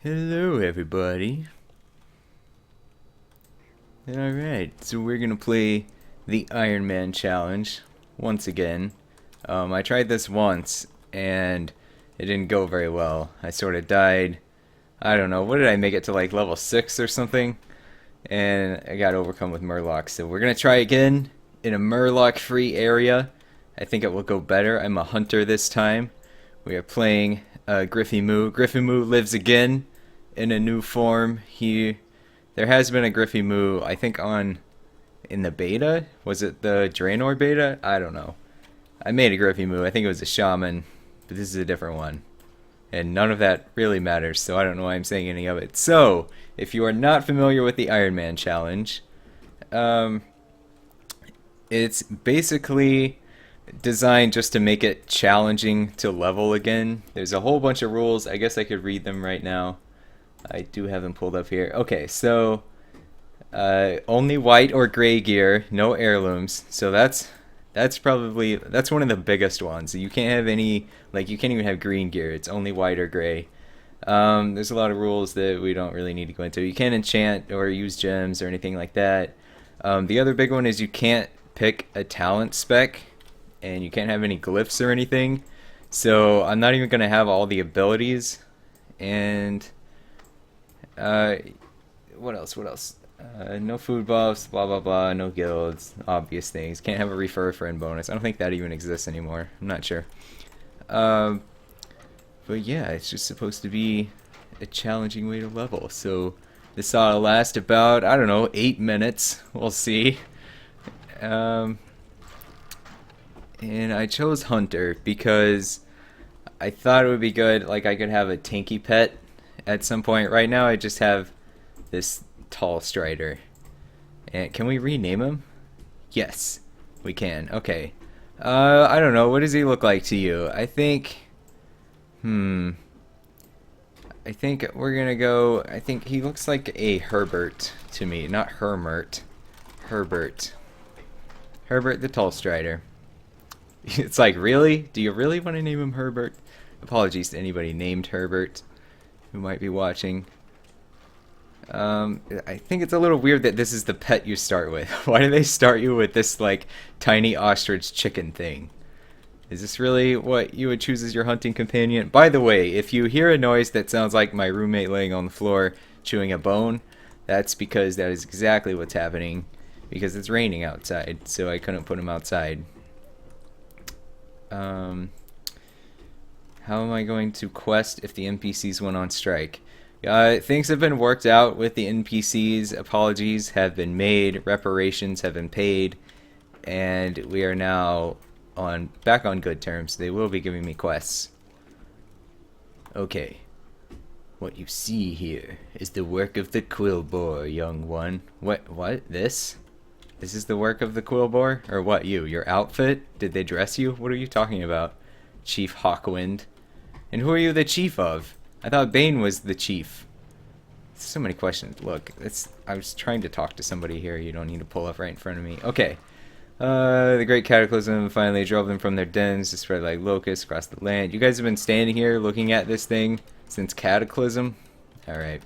Hello, everybody. Alright, so we're gonna play the Ironman challenge once again. I tried this once and it didn't go very well. I sort of died. I don't know, what did I make it to, like level 6 or something? And I got overcome with Murlocs. So we're gonna try again in a Murloc free area. I think it will go better. I'm a hunter this time. We are playing Griffy Moo. Griffy Moo lives again in a new form. There has been a Griffy Moo, I think in the beta? Was it the Draenor beta? I don't know. I made a Griffy Moo. I think it was a shaman, but this is a different one. And none of that really matters, so I don't know why I'm saying any of it. So, if you are not familiar with the Ironman challenge, it's basically designed just to make it challenging to level again. There's a whole bunch of rules. I guess I could read them right now. I do have them pulled up here. Okay, so only white or gray gear, no heirlooms. So that's one of the biggest ones. You can't have any, like, you can't even have green gear. It's only white or gray. There's a lot of rules that we don't really need to go into. You can't enchant or use gems or anything like that. The other big one is you can't pick a talent spec, and you can't have any glyphs or anything. So I'm not even going to have all the abilities. And what else? No food buffs, blah blah blah, no guilds, obvious things. Can't have a refer friend bonus. I don't think that even exists anymore. I'm not sure. But yeah, it's just supposed to be a challenging way to level. So this ought to last about, I don't know, 8 minutes. We'll see. And I chose Hunter because I thought it would be good, like I could have a tanky pet at some point. Right now I just have this tall strider. And can we rename him? Yes, we can. Okay. I don't know. What does he look like to you? I think we're gonna go. I think he looks like a Herbert to me. Not Hermert. Herbert. Herbert the tall strider. It's like, really? Do you really want to name him Herbert? Apologies to anybody named Herbert who might be watching. I think it's a little weird that this is the pet you start with. Why do they start you with this, like, tiny ostrich chicken thing? Is this really what you would choose as your hunting companion? By the way, if you hear a noise that sounds like my roommate laying on the floor chewing a bone, that's because that is exactly what's happening, because it's raining outside, so I couldn't put him outside. How am I going to quest if the NPCs went on strike? Things have been worked out with the NPCs. Apologies have been made. Reparations have been paid. And we are now back on good terms. They will be giving me quests. Okay. What you see here is the work of the quilboar, young one. What? This? This is the work of the quilboar? Or what, you? Your outfit? Did they dress you? What are you talking about, Chief Hawkwind? And who are you the chief of? I thought Bane was the chief. So many questions. Look, I was trying to talk to somebody here. You don't need to pull up right in front of me. Okay. The Great Cataclysm finally drove them from their dens to spread like locusts across the land. You guys have been standing here looking at this thing since Cataclysm? Alright.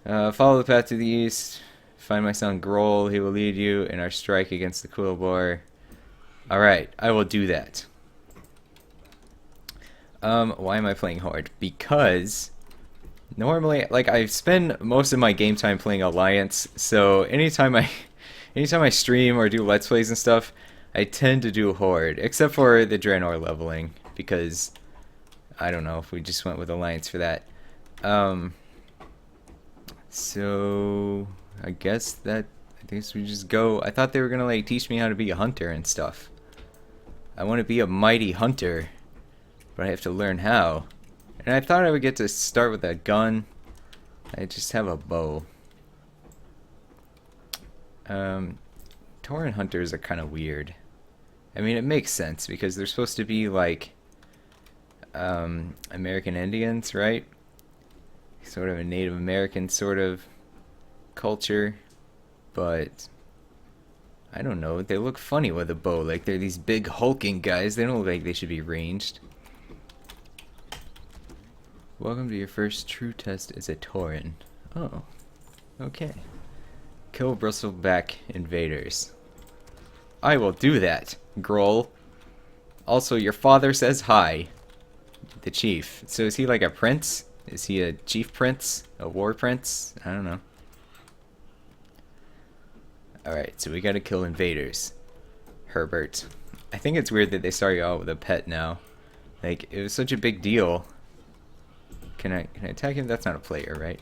Follow the path to the east. Find my son Groll. He will lead you in our strike against the quilboar. Alright, I will do that. Why am I playing hard? Because normally, like, I spend most of my game time playing Alliance, so anytime I stream or do Let's Plays and stuff, I tend to do Horde, except for the Draenor leveling, because I don't know if we just went with Alliance for that. So I guess we just go. I thought they were gonna, like, teach me how to be a hunter and stuff. I want to be a mighty hunter, but I have to learn how. And I thought I would get to start with a gun. I just have a bow. Tauren hunters are kind of weird. I mean, it makes sense because they're supposed to be like American Indians, right? Sort of a Native American sort of culture, but I don't know. They look funny with a bow. Like, they're these big hulking guys. They don't look like they should be ranged. Welcome to your first true test as a Tauren. Oh, okay. Kill bristleback invaders. I will do that, Groll. Also, your father says hi. The chief. So is he like a prince? Is he a chief prince? A war prince? I don't know. Alright, so we gotta kill invaders. Herbert. I think it's weird that they start you out with a pet now. Like, it was such a big deal. Can I attack him? That's not a player, right?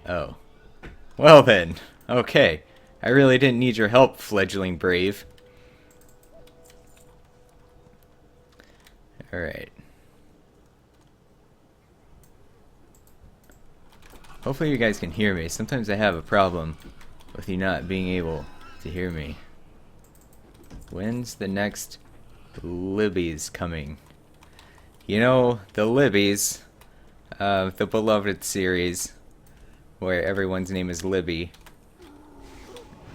Oh. Well then. Okay. I really didn't need your help, fledgling brave. Alright. Hopefully you guys can hear me. Sometimes I have a problem with you not being able to hear me. When's the next Libby's coming? You know, the Libby's, the beloved series, where everyone's name is Libby.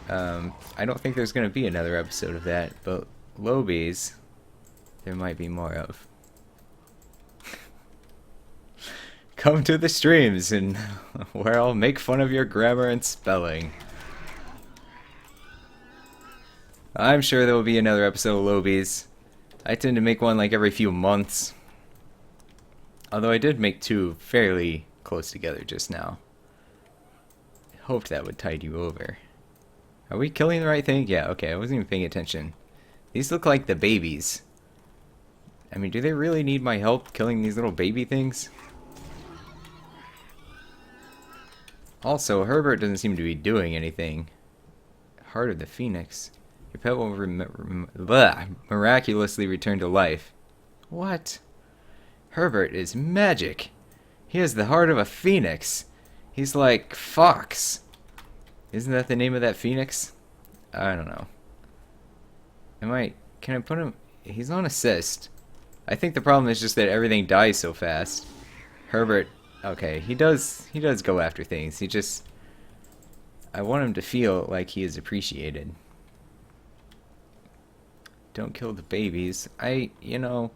I don't think there's going to be another episode of that, but Lobies, there might be more of. Come to the streams, and where I'll make fun of your grammar and spelling. I'm sure there will be another episode of Lobies. I tend to make one like every few months. Although I did make two fairly close together just now. I hoped that would tide you over. Are we killing the right thing? Yeah, okay, I wasn't even paying attention. These look like the babies. I mean, do they really need my help killing these little baby things? Also, Herbert doesn't seem to be doing anything. Heart of the Phoenix. Your pet will miraculously return to life. What? Herbert is magic. He has the heart of a phoenix. He's like Fox. Isn't that the name of that phoenix? I don't know. Can I put him? He's on assist. I think the problem is just that everything dies so fast. Herbert, okay, he does go after things. I want him to feel like he is appreciated. Don't kill the babies. You know,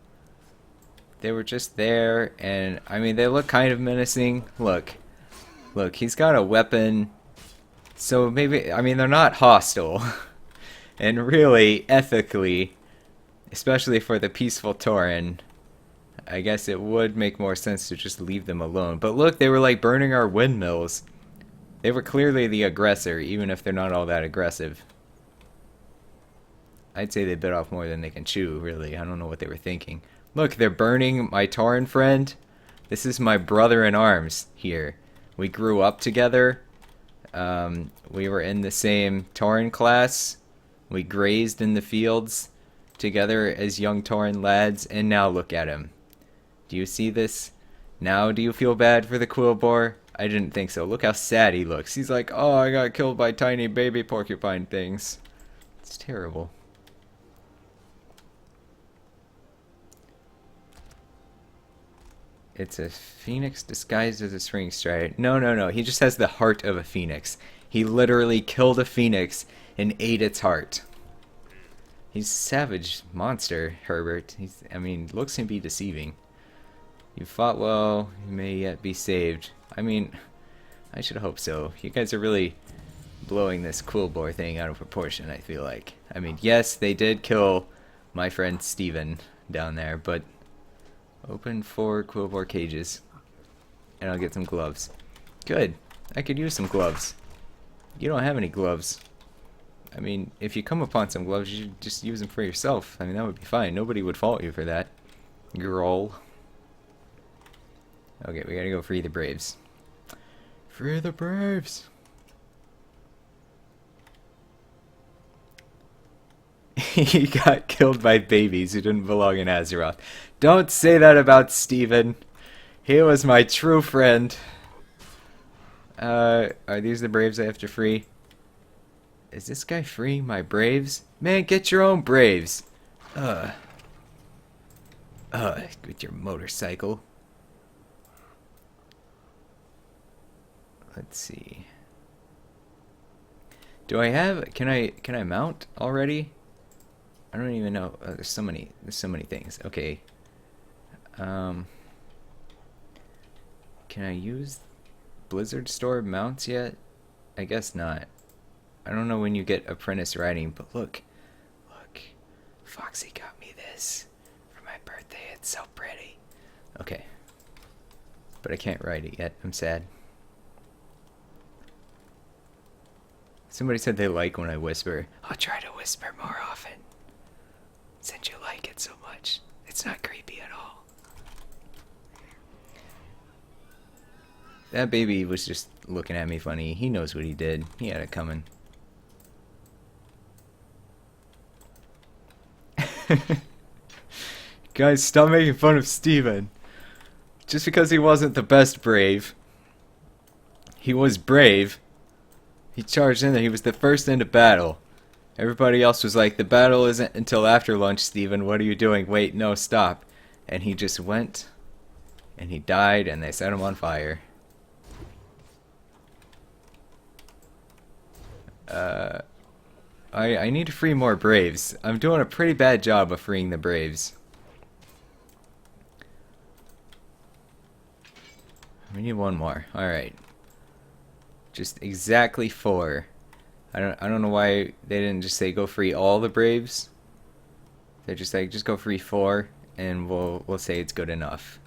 they were just there, and I mean, they look kind of menacing. Look, he's got a weapon. So maybe, I mean, they're not hostile. And really, ethically, especially for the peaceful Tauren, I guess it would make more sense to just leave them alone. But look, they were like burning our windmills. They were clearly the aggressor, even if they're not all that aggressive. I'd say they bit off more than they can chew, really. I don't know what they were thinking. Look, they're burning my Tauren friend. This is my brother in arms here. We grew up together. We were in the same Tauren class. We grazed in the fields together as young Tauren lads, and now look at him. Do you see this? Now do you feel bad for the quilboar? I didn't think so. Look how sad he looks. He's like, oh, I got killed by tiny baby porcupine things. It's terrible. It's a phoenix disguised as a spring strider. No. He just has the heart of a phoenix. He literally killed a phoenix and ate its heart. He's a savage monster, Herbert. I mean, looks can be deceiving. You fought well. You may yet be saved. I mean, I should hope so. You guys are really blowing this quilboar thing out of proportion, I feel like. I mean, yes, they did kill my friend Steven down there, but open 4 quilboar cages, and I'll get some gloves. Good. I could use some gloves. You don't have any gloves. I mean, if you come upon some gloves, you should just use them for yourself. I mean, that would be fine. Nobody would fault you for that. Girl. Okay, we gotta go free the Braves. Free the Braves! He got killed by babies who didn't belong in Azeroth. Don't say that about Steven. He was my true friend. Are these the Braves I have to free? Is this guy freeing my Braves? Man, get your own Braves. With your motorcycle. Let's see. Do I have? Can I mount already? I don't even know. There's so many things. Okay. Can I use Blizzard Store mounts yet? I guess not. I don't know when you get apprentice riding, but look. Look. Foxy got me this for my birthday. It's so pretty. Okay. But I can't ride it yet. I'm sad. Somebody said they like when I whisper. I'll try to whisper more often. Since you like it so much. It's not creepy at all. That baby was just looking at me funny. He knows what he did. He had it coming. Guys, stop making fun of Steven. Just because he wasn't the best brave. He was brave. He charged in there. He was the first into battle. Everybody else was like, the battle isn't until after lunch, Steven. What are you doing? Wait, no, stop. And he just went. And he died, and they set him on fire. I need to free more Braves. I'm doing a pretty bad job of freeing the Braves. We need one more. Alright. Just exactly 4. I don't know why they didn't just say go free all the Braves. They're just like, just go free 4 and we'll say it's good enough.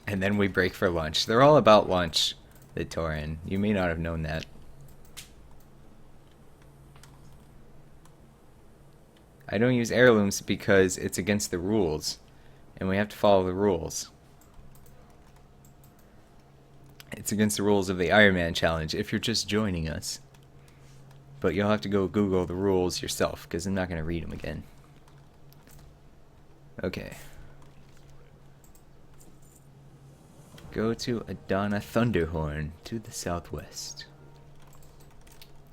And then we break for lunch. They're all about lunch, the Tauren. You may not have known that. I don't use heirlooms because it's against the rules. And we have to follow the rules. It's against the rules of the Ironman challenge if you're just joining us. But you'll have to go Google the rules yourself because I'm not going to read them again. Okay. Go to Adana Thunderhorn to the southwest.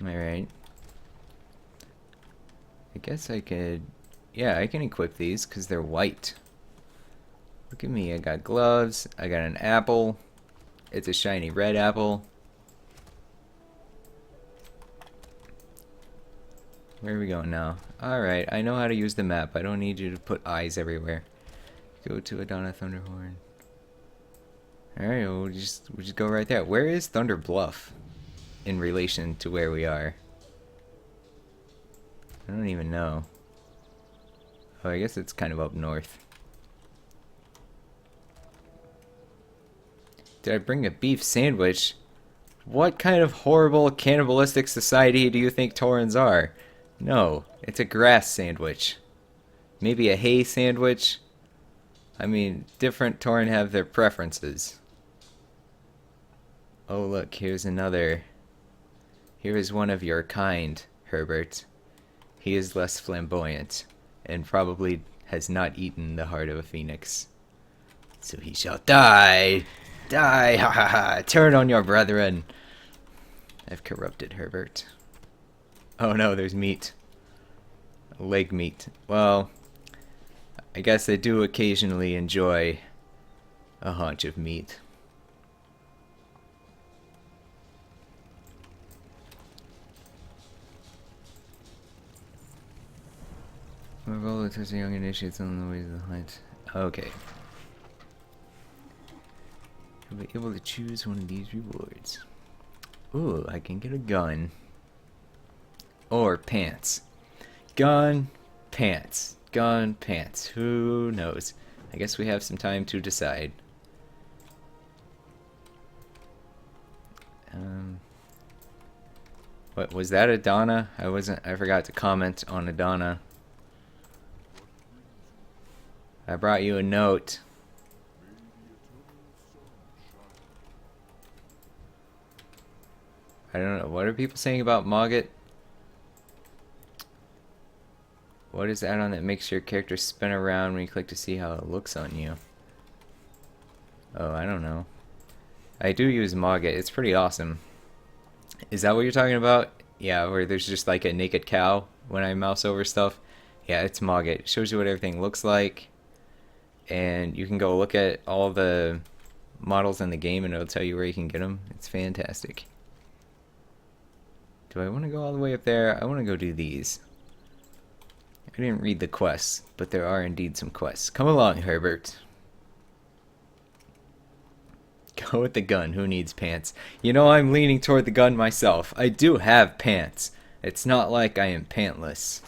Alright. I guess I could... Yeah, I can equip these because they're white. Look at me. I got gloves. I got an apple. It's a shiny red apple. Where are we going now? Alright, I know how to use the map. I don't need you to put eyes everywhere. Go to Adana Thunderhorn. Alright, we'll just go right there. Where is Thunder Bluff in relation to where we are? I don't even know. Oh, I guess it's kind of up north. Did I bring a beef sandwich? What kind of horrible cannibalistic society do you think Taurens are? No, it's a grass sandwich. Maybe a hay sandwich? I mean, different Tauren have their preferences. Oh look, here's another. Here is one of your kind, Herbert. He is less flamboyant, and probably has not eaten the heart of a phoenix. So he shall die! Die! Ha ha ha! Turn on your brethren! I've corrupted Herbert. Oh no, there's meat. Leg meat. Well, I guess I do occasionally enjoy a haunch of meat. My role as a young initiates on the way to the hunt. Okay. You'll be able to choose one of these rewards. Ooh, I can get a gun. Or pants. Gun, pants. Gun, pants. Who knows? I guess we have some time to decide. What was that, Adana? I forgot to comment on Adana. I brought you a note. I don't know. What are people saying about Mogget? What is that on that makes your character spin around when you click to see how it looks on you? Oh, I don't know. I do use Mogget. It's pretty awesome. Is that what you're talking about? Yeah, where there's just like a naked cow when I mouse over stuff. Yeah, it's Mogget. It shows you what everything looks like. And you can go look at all the models in the game and it'll tell you where you can get them. It's fantastic. Do I want to go all the way up there? I want to go do these. I didn't read the quests, but there are indeed some quests. Come along, Herbert. Go with the gun. Who needs pants? You know, I'm leaning toward the gun myself. I do have pants. It's not like I am pantless.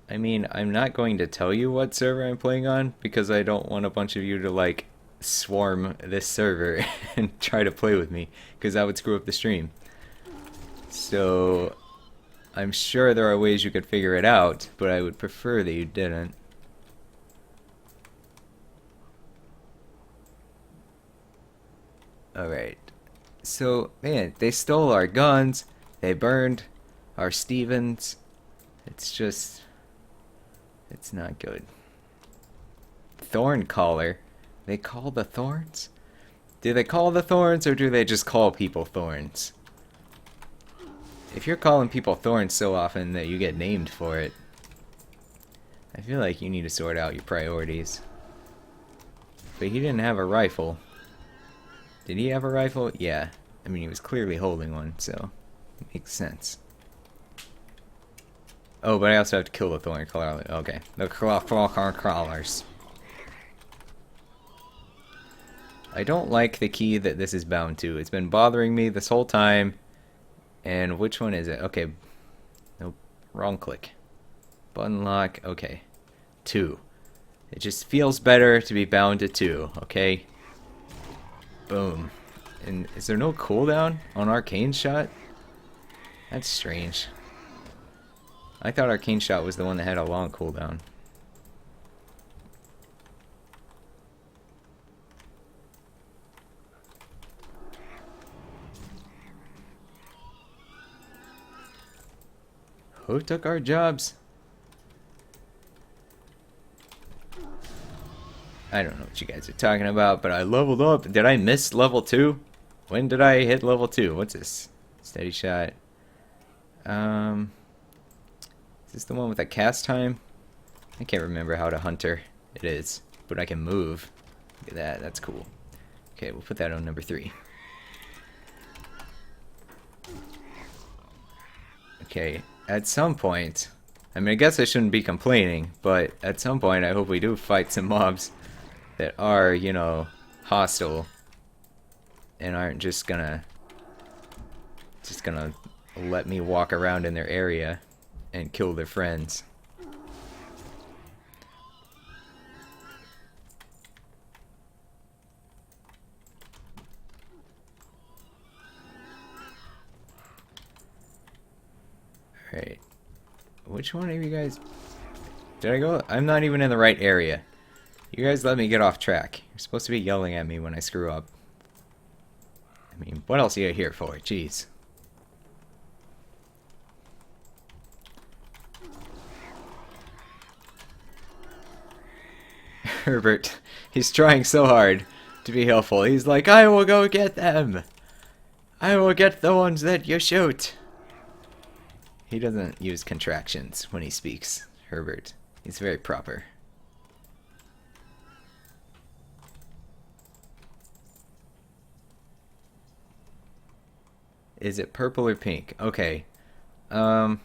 I mean, I'm not going to tell you what server I'm playing on because I don't want a bunch of you to, like, swarm this server and try to play with me because that would screw up the stream. So, I'm sure there are ways you could figure it out, but I would prefer that you didn't. Alright. So, man, they stole our guns. They burned our Stevens. It's just... it's not good. Thorn caller. They call the thorns? Do they call the thorns or do they just call people thorns? If you're calling people thorns so often that you get named for it, I feel like you need to sort out your priorities. But he didn't have a rifle. Did he have a rifle? Yeah. I mean, he was clearly holding one, so it makes sense. Oh, but I also have to kill the thorn crawler. Okay. The thorn crawlers. I don't like the key that this is bound to. It's been bothering me this whole time. And which one is it? Okay. Nope. Wrong click. Button lock. Okay. 2. It just feels better to be bound to 2. Okay. Boom. And is there no cooldown on Arcane Shot? That's strange. I thought Arcane Shot was the one that had a long cooldown. Who took our jobs? I don't know what you guys are talking about, but I leveled up. Did I miss level 2? When did I hit level 2? What's this? Steady shot. Is this the one with a cast time? I can't remember how to hunter. It is, but I can move. Look at that. That's cool. Okay, we'll put that on number 3. Okay, at some point, I mean, I guess I shouldn't be complaining, but at some point I hope we do fight some mobs that are, you know, hostile and aren't just gonna let me walk around in their area and kill their friends. Alright. Which one of you guys... Did I go? I'm not even in the right area. You guys let me get off track. You're supposed to be yelling at me when I screw up. I mean, what else are you here for? Jeez. Herbert, he's trying so hard to be helpful. He's like, I will go get them. I will get the ones that you shoot. He doesn't use contractions when he speaks, Herbert. He's very proper. Is it purple or pink? Okay. It's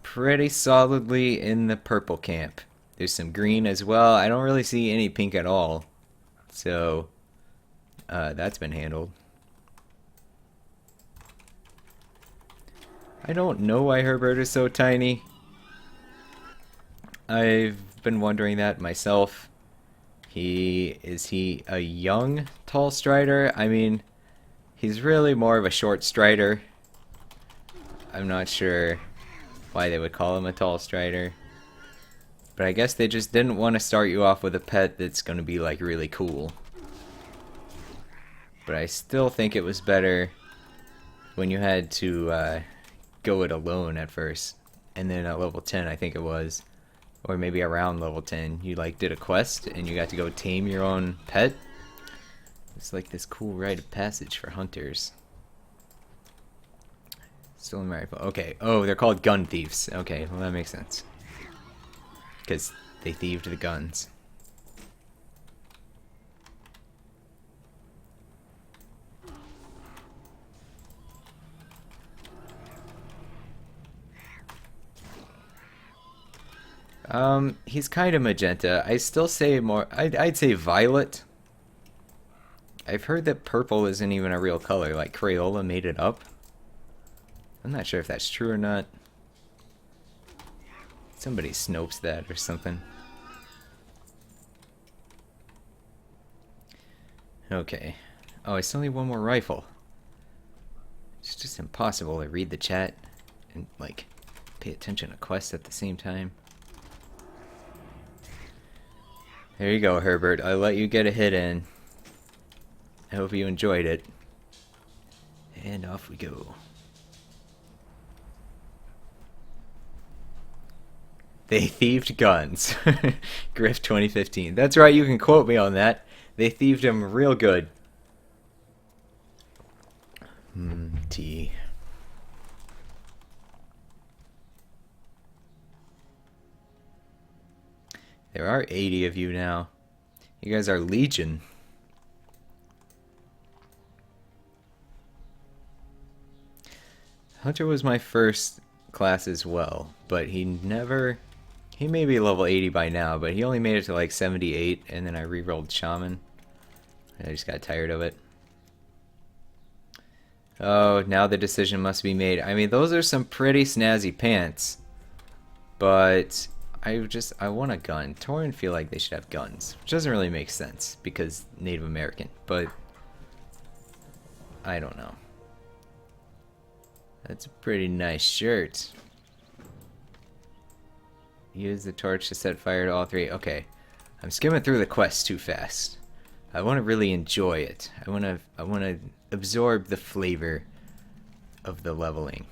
pretty solidly in the purple camp. There's some green as well. I don't really see any pink at all. So, that's been handled. I don't know why Herbert is so tiny. I've been wondering that myself. Is he a young tall strider? I mean, he's really more of a short strider. I'm not sure why they would call him a tall strider. But I guess they just didn't want to start you off with a pet that's going to be like really cool. But I still think it was better when you had to go it alone at first. And then at level 10 I think it was, or maybe around level 10, you like did a quest and you got to go tame your own pet. It's like this cool rite of passage for hunters. Stolen rifle. Okay. Oh, they're called gun thieves. Okay, well that makes sense. Because they thieved the guns. He's kind of magenta. I still say more. I'd say violet. I've heard that purple isn't even a real color. Like Crayola made it up. I'm not sure if that's true or not. Somebody Snopes that or something. Okay. Oh, I still need one more rifle. It's just impossible to read the chat and, like, pay attention to quests at the same time. There you go, Herbert. I let you get a hit in. I hope you enjoyed it. And off we go. They thieved guns. Griff 2015. That's right, you can quote me on that. They thieved him real good. Tea. There are 80 of you now. You guys are legion. Hunter was my first class as well, but he may be level 80 by now, but he only made it to like 78, and then I re-rolled Shaman. And I just got tired of it. Oh, now the decision must be made. I mean, those are some pretty snazzy pants, but I want a gun. Tauren feel like they should have guns, which doesn't really make sense because Native American, but I don't know. That's a pretty nice shirt. Use the torch to set fire to all three. Okay, I'm skimming through the quest too fast. I want to really enjoy it. I want to absorb the flavor of the leveling.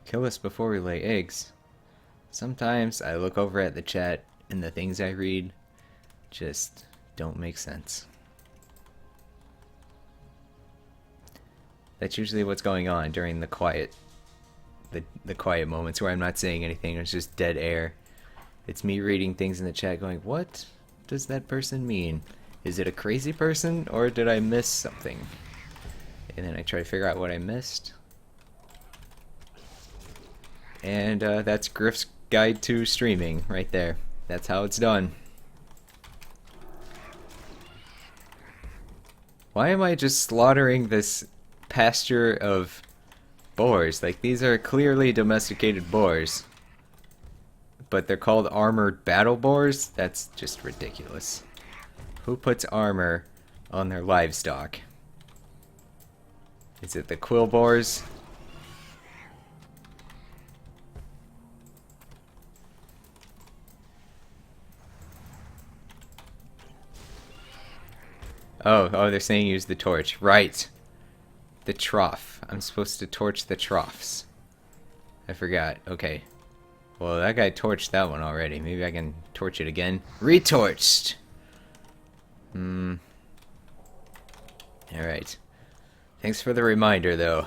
Kill us before we lay eggs. Sometimes I look over at the chat and the things I read just don't make sense. That's usually what's going on during the quiet moments where I'm not saying anything. It's just dead air. It's me reading things in the chat going, what does that person mean? Is it a crazy person or did I miss something? And then I try to figure out what I missed. And that's Griff's guide to streaming right there. That's how it's done. Why am I just slaughtering this pasture of boars? Like, these are clearly domesticated boars, but they're called armored battle boars? That's just ridiculous. Who puts armor on their livestock? Is it the quilboars? Oh, they're saying use the torch. Right. The trough. I'm supposed to torch the troughs. I forgot. Okay. Well, that guy torched that one already. Maybe I can torch it again. Retorched! Alright. Thanks for the reminder, though.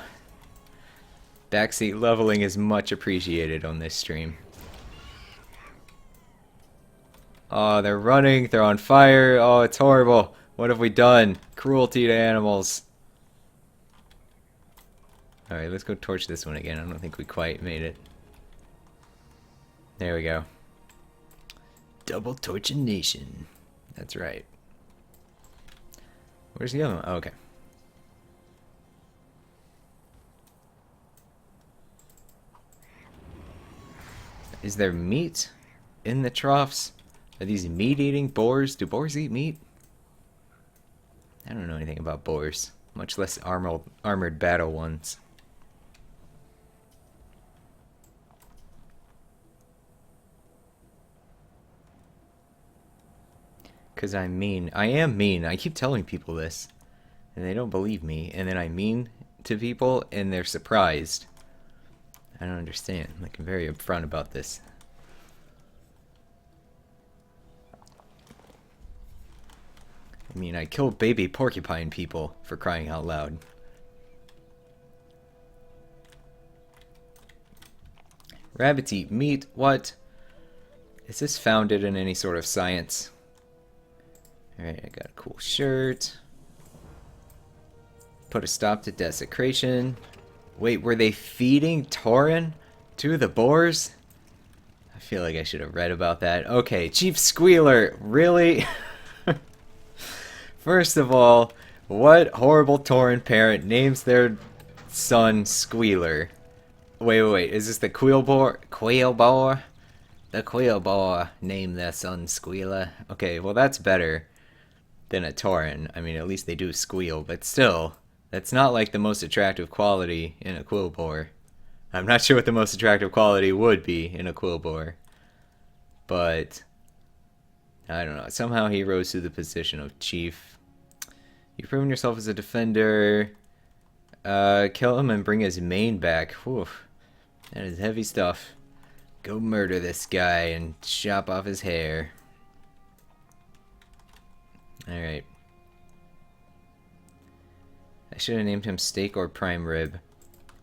Backseat leveling is much appreciated on this stream. Oh, they're running. They're on fire. Oh, it's horrible. What have we done? Cruelty to animals. Alright, let's go torch this one again. I don't think we quite made it. There we go. Double torchination. That's right. Where's the other one? Oh, okay. Is there meat in the troughs? Are these meat-eating boars? Do boars eat meat? I don't know anything about boars, much less armored battle ones. Because I'm mean. I am mean. I keep telling people this, and they don't believe me, and then I'm mean to people, and they're surprised. I don't understand. Like, I'm very upfront about this. I mean, I kill baby porcupine people, for crying out loud. Rabbits eat meat? What? Is this founded in any sort of science? Alright, I got a cool shirt. Put a stop to desecration. Wait, were they feeding Tauren to the boars? I feel like I should have read about that. Okay, Chief Squealer, really? First of all, what horrible Tauren parent names their son Squealer? Wait, is this the quilboar? Quilboar? The quilboar named their son Squealer. Okay, well that's better than a Tauren. I mean, at least they do squeal, but still, that's not like the most attractive quality in a quilboar. I'm not sure what the most attractive quality would be in a quilboar, but I don't know. Somehow he rose to the position of chief. You've proven yourself as a defender. Kill him and bring his mane back. Whew. That is heavy stuff. Go murder this guy and chop off his hair. Alright. I should have named him Steak or Prime Rib.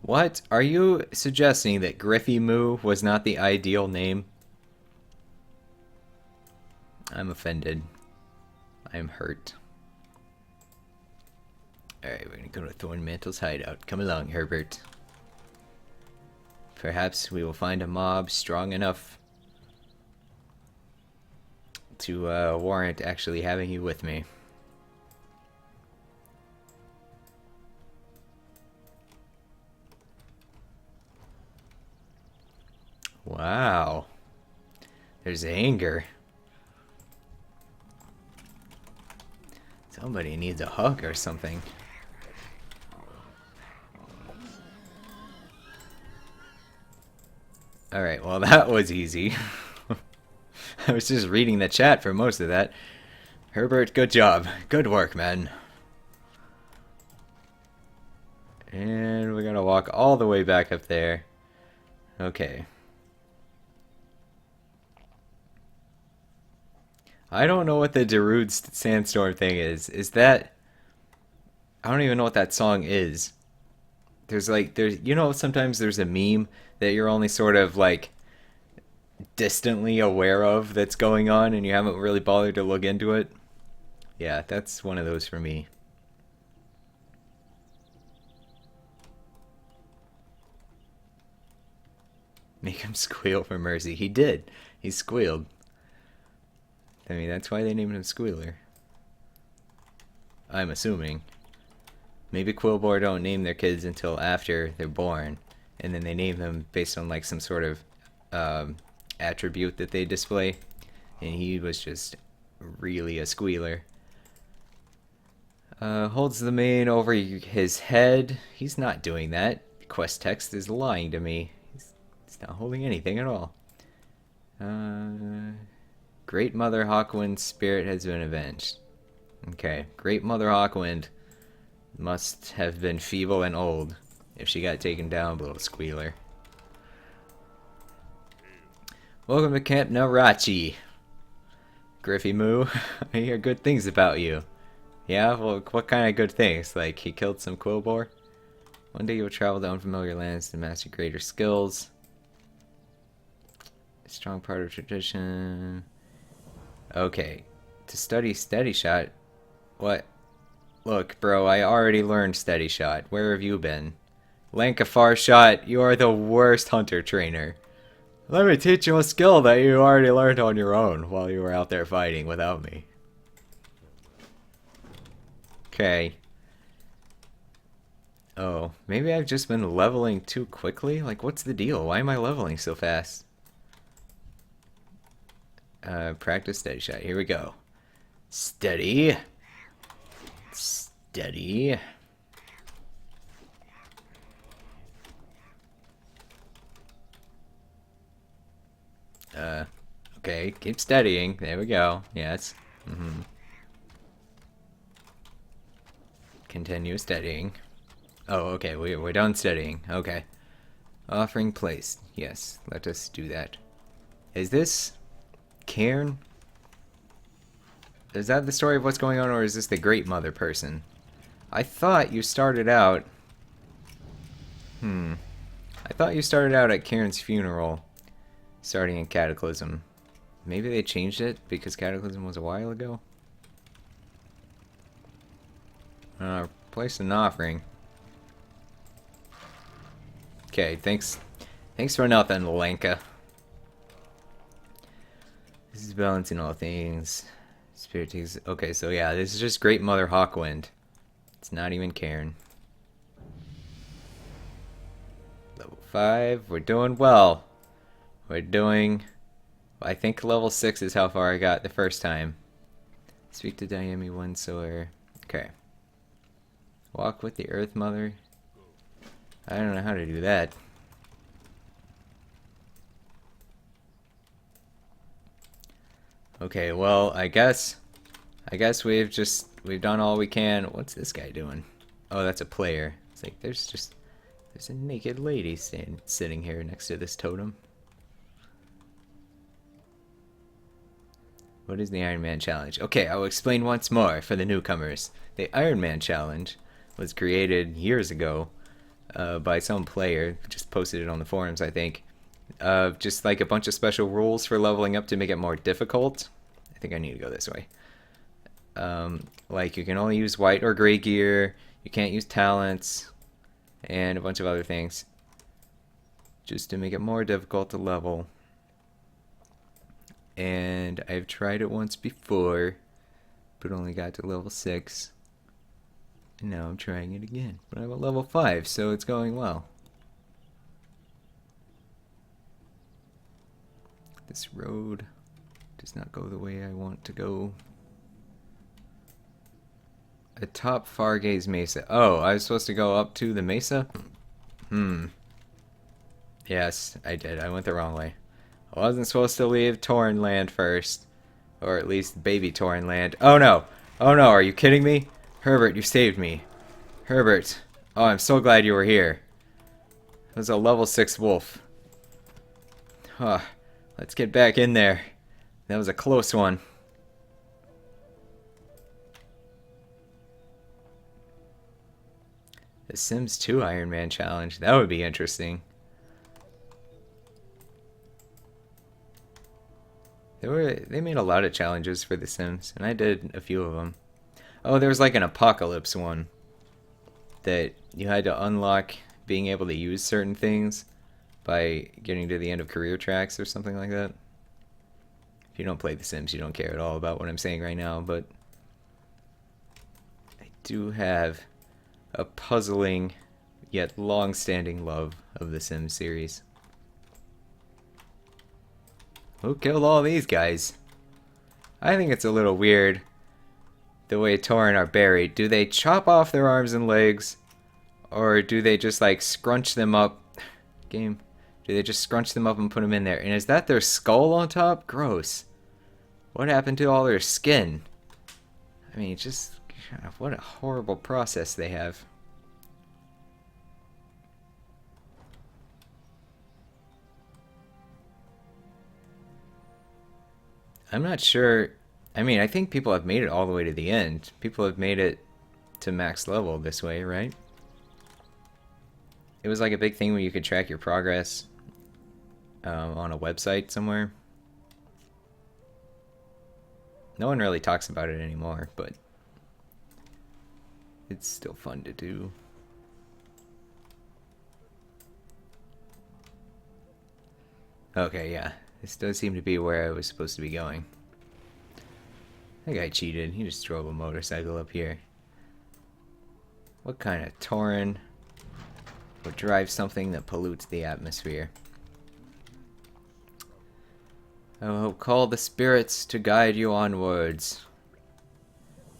What? Are you suggesting that Griffy Moo was not the ideal name? I'm offended. I'm hurt. Alright, we're gonna go to Thornmantle's hideout. Come along, Herbert. Perhaps we will find a mob strong enough to warrant actually having you with me. Wow. There's anger. Somebody needs a hug or something. Alright, well that was easy. I was just reading the chat for most of that. Herbert, good job. Good work, man. And we're gonna walk all the way back up there. Okay. I don't know what the Darude Sandstorm thing is. Is that... I don't even know what that song is. There's you know, sometimes there's a meme that you're only sort of like distantly aware of that's going on and you haven't really bothered to look into it. Yeah, that's one of those for me. Make him squeal for mercy. He did. He squealed. I mean, that's why they named him Squealer. I'm assuming. Maybe Quilboar don't name their kids until after they're born, and then they name them based on like some sort of attribute that they display, and he was just really a squealer. Holds the mane over his head. He's not doing that. Quest text is lying to me. He's not holding anything at all. Great Mother Hawkwind's spirit has been avenged. Okay, Great Mother Hawkwind must have been feeble and old if she got taken down, little squealer. Welcome to Camp Narachi, Griffy Moo. I hear good things about you. Yeah, well, what kind of good things? Like he killed some quilboar? One day you will travel to unfamiliar lands to master greater skills. A strong part of tradition. Okay, to study steady shot. What? Look, bro, I already learned steady shot. Where have you been? Lankafar shot, you are the worst hunter trainer. Let me teach you a skill that you already learned on your own while you were out there fighting without me. Okay. Oh, maybe I've just been leveling too quickly? Like, what's the deal? Why am I leveling so fast? Practice steady shot. Here we go. Steady. Steady. Okay, keep steadying. There we go. Yes. Continue steadying. Oh, okay, we're done steadying. Okay. Offering placed. Yes, let us do that. Is this Cairn? Is that the story of what's going on, or is this the Great Mother person? I thought you started out... I thought you started out at Cairn's funeral, starting in Cataclysm. Maybe they changed it because Cataclysm was a while ago? placed an offering. Okay, thanks for nothing, Lanka. This is balancing all things. Spirit takes... Okay, so yeah, this is just Great Mother Hawkwind. It's not even Cairn. Level 5. We're doing well. We're doing... I think level 6 is how far I got the first time. Speak to Diami Onesower. Okay. Walk with the Earth Mother. I don't know how to do that. Okay, well, I guess we've done all we can. What's this guy doing? Oh, that's a player. It's like there's a naked lady sitting here next to this totem. What is the Ironman challenge? Okay, I will explain once more for the newcomers. The Ironman challenge was created years ago by some player. Just posted it on the forums, I think. Just like a bunch of special rules for leveling up to make it more difficult. I think I need to go this way. Like you can only use white or gray gear. You can't use talents. And a bunch of other things. Just to make it more difficult to level. And I've tried it once before, but only got to level 6. And now I'm trying it again. But I'm at level 5, so it's going well. This road does not go the way I want to go. Atop Fargaze Mesa. Oh, I was supposed to go up to the mesa? Yes, I did. I went the wrong way. I wasn't supposed to leave Tauren land first. Or at least baby Tauren land. Oh no! Oh no, are you kidding me? Herbert, you saved me. Herbert. Oh, I'm so glad you were here. It was a level 6 wolf. Huh. Let's get back in there. That was a close one. The Sims 2 Ironman challenge. That would be interesting. They made a lot of challenges for The Sims, and I did a few of them. Oh, there was like an apocalypse one that you had to unlock being able to use certain things by getting to the end of career tracks or something like that. If you don't play The Sims, you don't care at all about what I'm saying right now, but I do have a puzzling yet long-standing love of the Sims series. Who killed all these guys? I think it's a little weird the way Tauren are buried. Do they chop off their arms and legs? Or do they just like scrunch them up? Game. Do they just scrunch them up and put them in there? And is that their skull on top? Gross. What happened to all their skin? I mean, just what a horrible process they have. I'm not sure. I mean, I think people have made it all the way to the end. People have made it to max level this way, right? It was like a big thing where you could track your progress on a website somewhere. No one really talks about it anymore, but it's still fun to do. Okay, yeah. This does seem to be where I was supposed to be going. That guy cheated. He just drove a motorcycle up here. What kind of Tauren would drive something that pollutes the atmosphere? I will call the spirits to guide you onwards.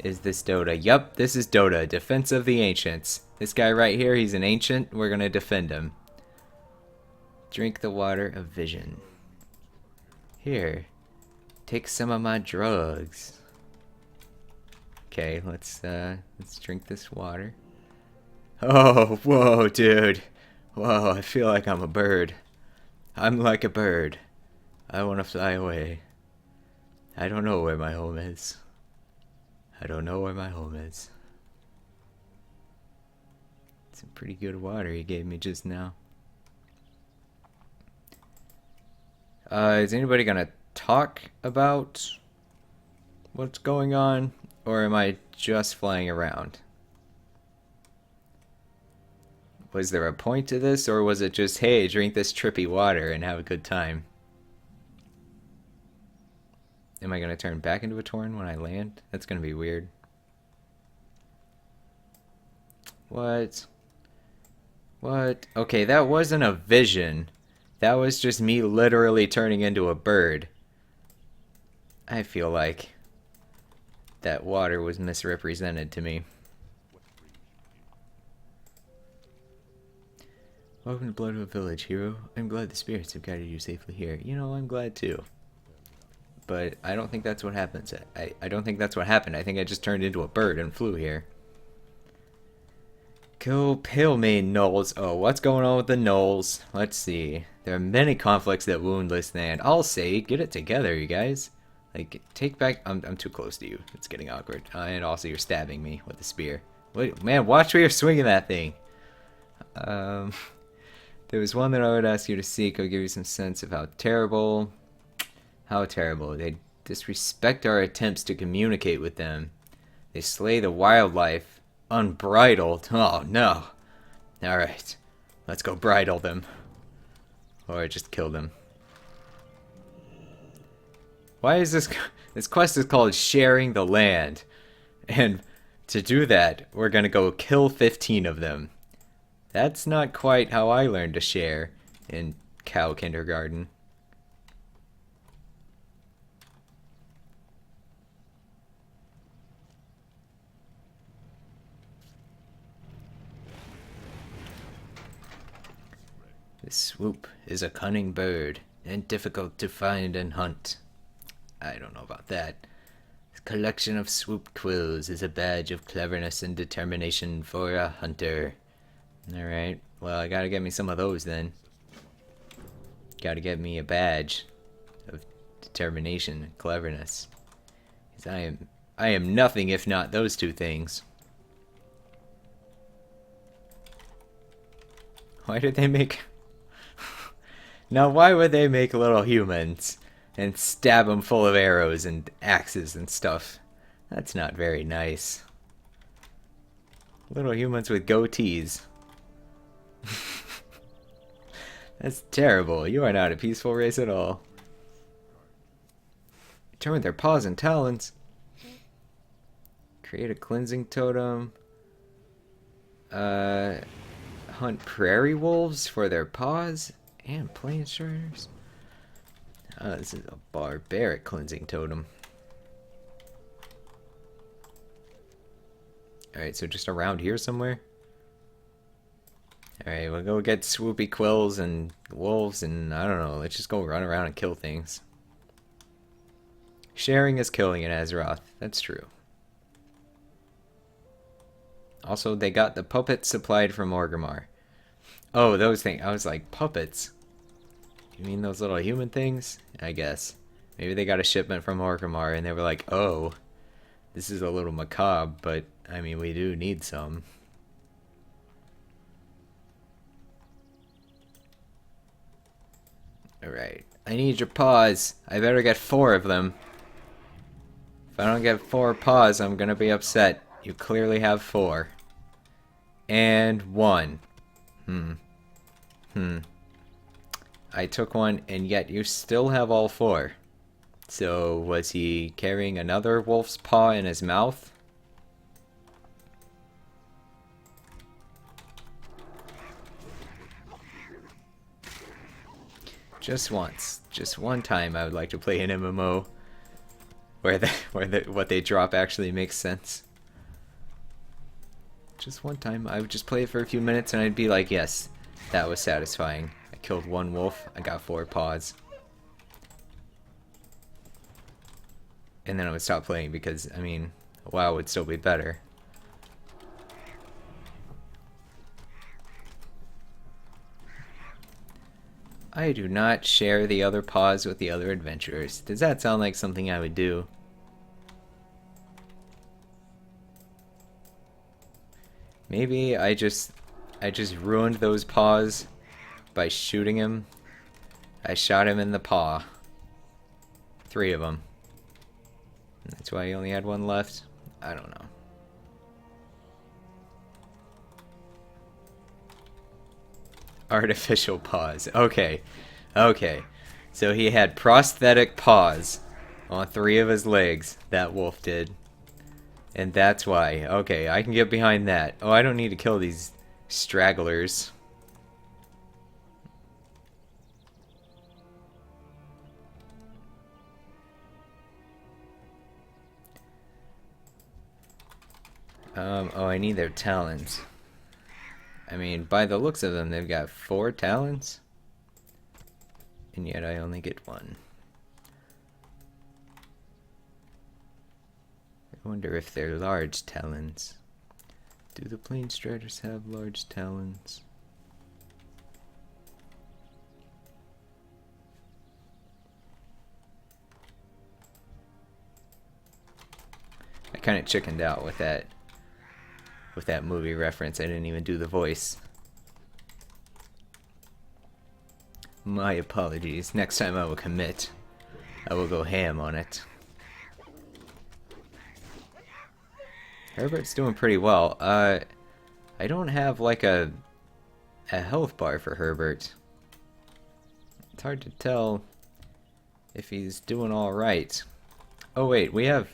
Is this Dota? Yup, this is Dota. Defense of the Ancients. This guy right here, he's an ancient. We're gonna defend him. Drink the water of vision. Here, take some of my drugs. Okay, let's drink this water. Oh, whoa, dude. Whoa, I feel like I'm a bird. I'm like a bird. I want to fly away. I don't know where my home is. I don't know where my home is. Some pretty good water he gave me just now. Is anybody gonna talk about what's going on? Or am I just flying around? Was there a point to this, or was it just, hey, drink this trippy water and have a good time? Am I going to turn back into a Tauren when I land? That's going to be weird. What? What? Okay, that wasn't a vision. That was just me literally turning into a bird. I feel like that water was misrepresented to me. Welcome to Bloodwood Village, hero. I'm glad the spirits have guided you safely here. You know, I'm glad too. But I don't think that's what happens. I don't think that's what happened. I think I just turned into a bird and flew here. Kill Palemane Gnolls. Oh, what's going on with the Gnolls? Let's see. There are many conflicts that wound this land. I'll say, get it together, you guys. Like, take back... I'm too close to you. It's getting awkward. And also, you're stabbing me with a spear. Wait, man, watch where you're swinging that thing. There was one that I would ask you to seek. I'll give you some sense of how terrible... How terrible. They disrespect our attempts to communicate with them. They slay the wildlife. Unbridled. Oh, no. Alright. Let's go bridle them. Or just kill them. Why is this... This quest is called Sharing the Land. And to do that, we're gonna go kill 15 of them. That's not quite how I learned to share in cow kindergarten. The swoop is a cunning bird, and difficult to find and hunt. I don't know about that. The collection of swoop quills is a badge of cleverness and determination for a hunter. Alright, well, I gotta get me some of those then. Gotta get me a badge of determination and cleverness. Because I am nothing if not those two things. Why did they make... Now, why would they make little humans and stab them full of arrows and axes and stuff? That's not very nice. Little humans with goatees. That's terrible. You are not a peaceful race at all. Turn with their paws and talons. Create a cleansing totem. Hunt prairie wolves for their paws. And plains striders. This is a barbaric cleansing totem. Alright, so just around here somewhere? Alright, we'll go get swoopy quills and wolves and I don't know, let's just go run around and kill things. Sharing is killing in Azeroth, that's true. Also, they got the puppets supplied from Orgrimmar. Oh, those things. I was like, puppets? You mean those little human things? I guess. Maybe they got a shipment from Orgrimmar and they were like, oh, this is a little macabre, but, I mean, we do need some. Alright. I need your paws. I better get 4 of them. If I don't get 4 paws, I'm gonna be upset. You clearly have 4. And 1. I took 1, and yet you still have all 4. So, was he carrying another wolf's paw in his mouth? Just once. Just one time I would like to play an MMO where what they drop actually makes sense. Just one time. I would just play it for a few minutes and I'd be like, yes, that was satisfying. I killed 1 wolf, I got 4 paws. And then I would stop playing because, I mean, WoW would still be better. I do not share the other paws with the other adventurers. Does that sound like something I would do? Maybe I just ruined those paws by shooting him. I shot him in the paw. 3 of them. That's why he only had 1 left. I don't know. Artificial paws. Okay. Okay. So he had prosthetic paws on 3 of his legs. That wolf did. And that's why. Okay, I can get behind that. Oh, I don't need to kill these stragglers. Oh, I need their talons. I mean, by the looks of them, they've got 4 talons. And yet I only get 1. I wonder if they're large talons. Do the plane striders have large talons? I kind of chickened out with that movie reference. I didn't even do the voice. My apologies. Next time I will commit. I will go ham on it. Herbert's doing pretty well. I don't have like a health bar for Herbert. It's hard to tell if he's doing all right. Oh wait, we have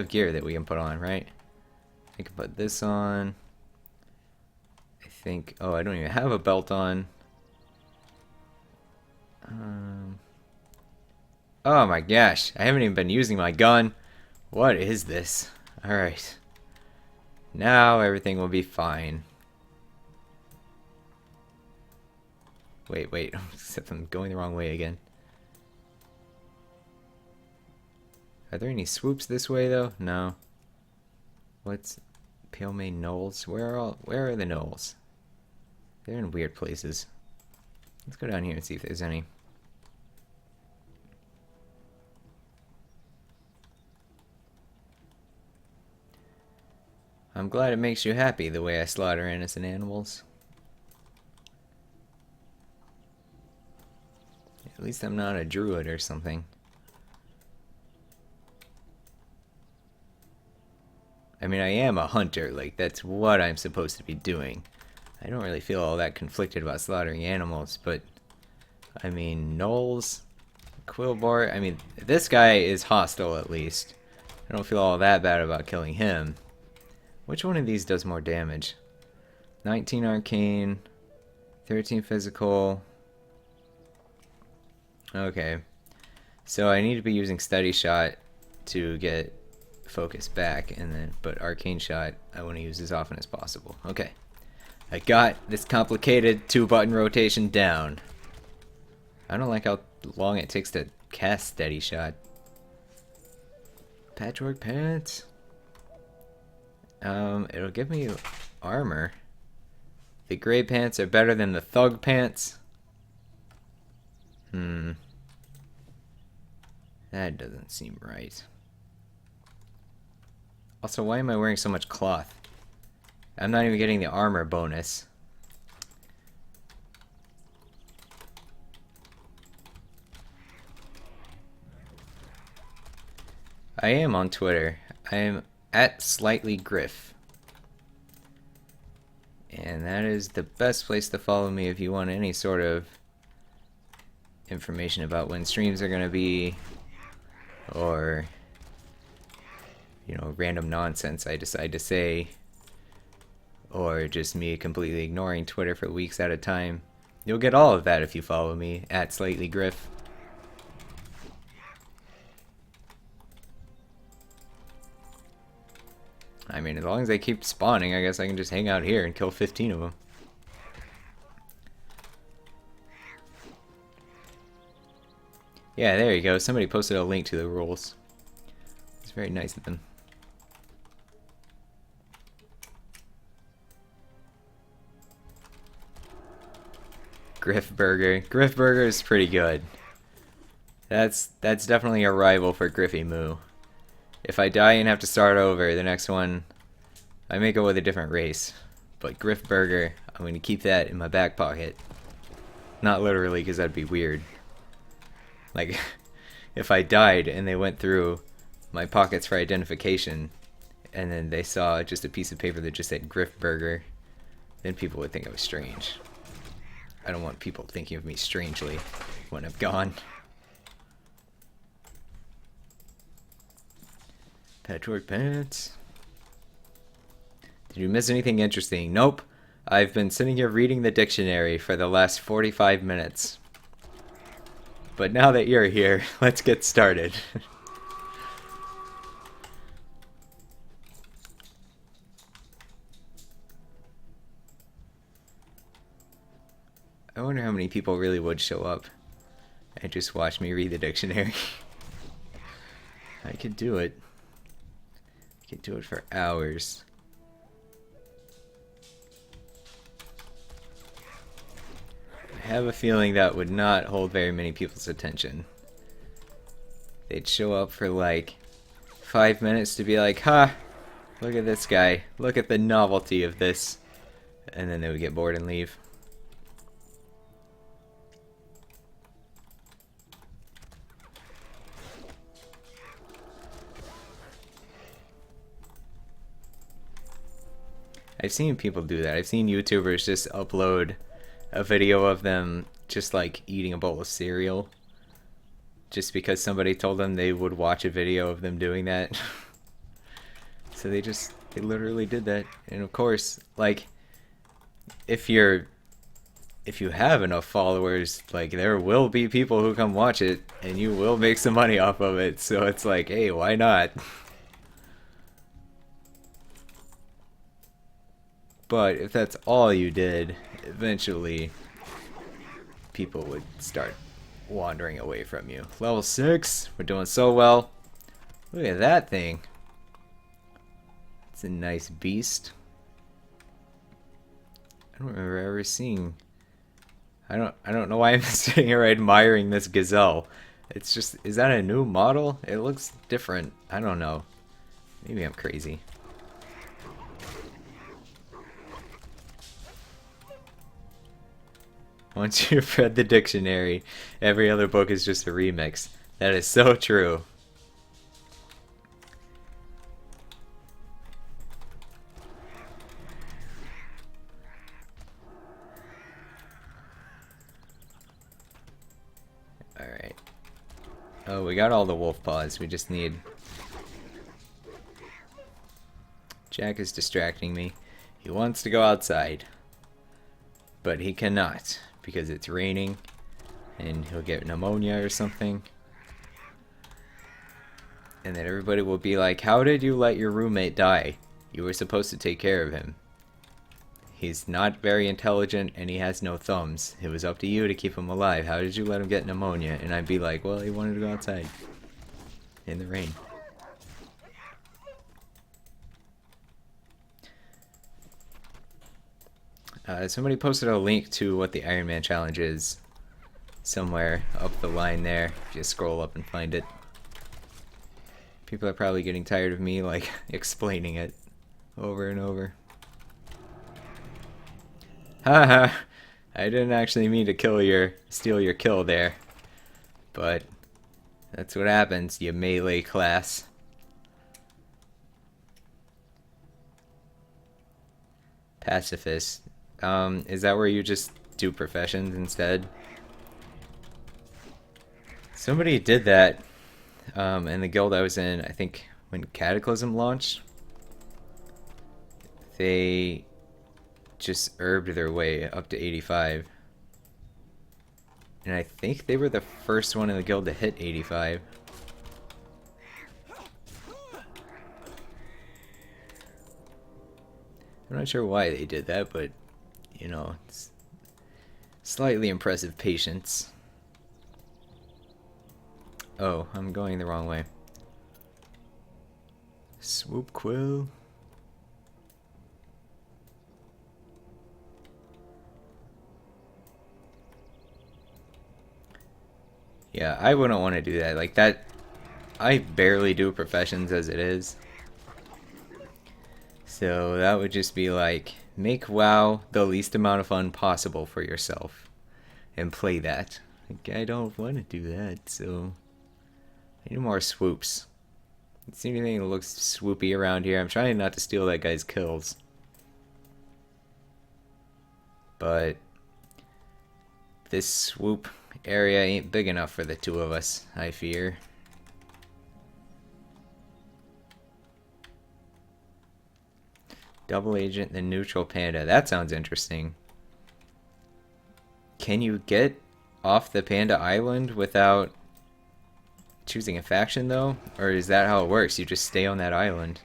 gear that we can put on, right? I can put this on. I think. Oh, I don't even have a belt on. Oh my gosh, I haven't even been using my gun. What is this? All right. Now everything will be fine. Wait, except I'm going the wrong way again. Are there any swoops this way though? No. What's Pale Main Knolls? Where are the knolls? They're in weird places. Let's go down here and see if there's any. I'm glad it makes you happy the way I slaughter innocent animals. At least I'm not a druid or something. I mean, I am a hunter, like that's what I'm supposed to be doing. I don't really feel all that conflicted about slaughtering animals, but I mean, gnolls, quilboar, I mean, this guy is hostile at least. I don't feel all that bad about killing him. Which one of these does more damage? 19 arcane, 13 physical. Okay. So I need to be using steady shot to get focus back, and then but arcane shot I want to use as often as possible. Okay. I got this complicated 2-button rotation down. I don't like how long it takes to cast steady shot. Patchwork pants. It'll give me armor. The gray pants are better than the thug pants. That doesn't seem right. Also, why am I wearing so much cloth? I'm not even getting the armor bonus. I am on Twitter. I am at SlightlyGriff. And that is the best place to follow me if you want any sort of information about when streams are going to be, or, you know, random nonsense I decide to say, or just me completely ignoring Twitter for weeks at a time. You'll get all of that if you follow me at SlightlyGriff. I mean, as long as they keep spawning, I guess I can just hang out here and kill 15 of them. Yeah, there you go. Somebody posted a link to the rules. It's very nice of them. Griff Burger. Griff Burger is pretty good. That's definitely a rival for Griffy Moo. If I die and have to start over, the next one, I may go with a different race. But Griff Burger, I'm going to keep that in my back pocket. Not literally, because that'd be weird. Like, if I died and they went through my pockets for identification, and then they saw just a piece of paper that just said Griff Burger, then people would think I was strange. I don't want people thinking of me strangely when I'm gone. Patchwork pants. Did you miss anything interesting? Nope. I've been sitting here reading the dictionary for the last 45 minutes. But now that you're here, let's get started. I wonder how many people really would show up and just watch me read the dictionary. I could do it. I could do it for hours. I have a feeling that would not hold very many people's attention. They'd show up for like 5 minutes to be like, ha, look at this guy. Look at the novelty of this. And then they would get bored and leave. I've seen people do that. I've seen YouTubers just upload a video of them just like eating a bowl of cereal just because somebody told them they would watch a video of them doing that. So they literally did that. And of course, like, if you have enough followers, like, there will be people who come watch it and you will make some money off of it. So it's like, hey, why not? But if that's all you did, eventually people would start wandering away from you. Level 6, we're doing so well. Look at that thing. It's a nice beast. I don't remember ever seeing. I don't know why I'm sitting here admiring this gazelle. It's just, is that a new model? It looks different. I don't know. Maybe I'm crazy. Once you've read the dictionary, every other book is just a remix. That is so true. Alright. Oh, we got all the wolf paws. We just need... Jack is distracting me. He wants to go outside. But he cannot. Because it's raining and he'll get pneumonia or something. And then everybody will be like, how did you let your roommate die? You were supposed to take care of him. He's not very intelligent and he has no thumbs. It was up to you to keep him alive. How did you let him get pneumonia? And I'd be like, well, he wanted to go outside in the rain. Somebody posted a link to what the Ironman challenge is somewhere up the line there. If you scroll up and find it. People are probably getting tired of me like explaining it over and over. Haha, I didn't actually mean to steal your kill there. But that's what happens, you melee class. Pacifist. Is that where you just do professions instead? Somebody did that in the guild I was in, I think when Cataclysm launched. They just herbed their way up to 85. And I think they were the first one in the guild to hit 85. I'm not sure why they did that, but you know, it's slightly impressive patience. Oh, I'm going the wrong way. Swoop quill. Yeah, I wouldn't want to do that. Like that, I barely do professions as it is. So that would just be like, make WoW the least amount of fun possible for yourself. And play that. Like, I don't want to do that, so... I need more swoops. See anything that looks swoopy around here? I'm trying not to steal that guy's kills. But... This swoop area ain't big enough for the two of us, I fear. Double agent, the neutral panda. That sounds interesting. Can you get off the panda island without choosing a faction, though? Or is that how it works? You just stay on that island?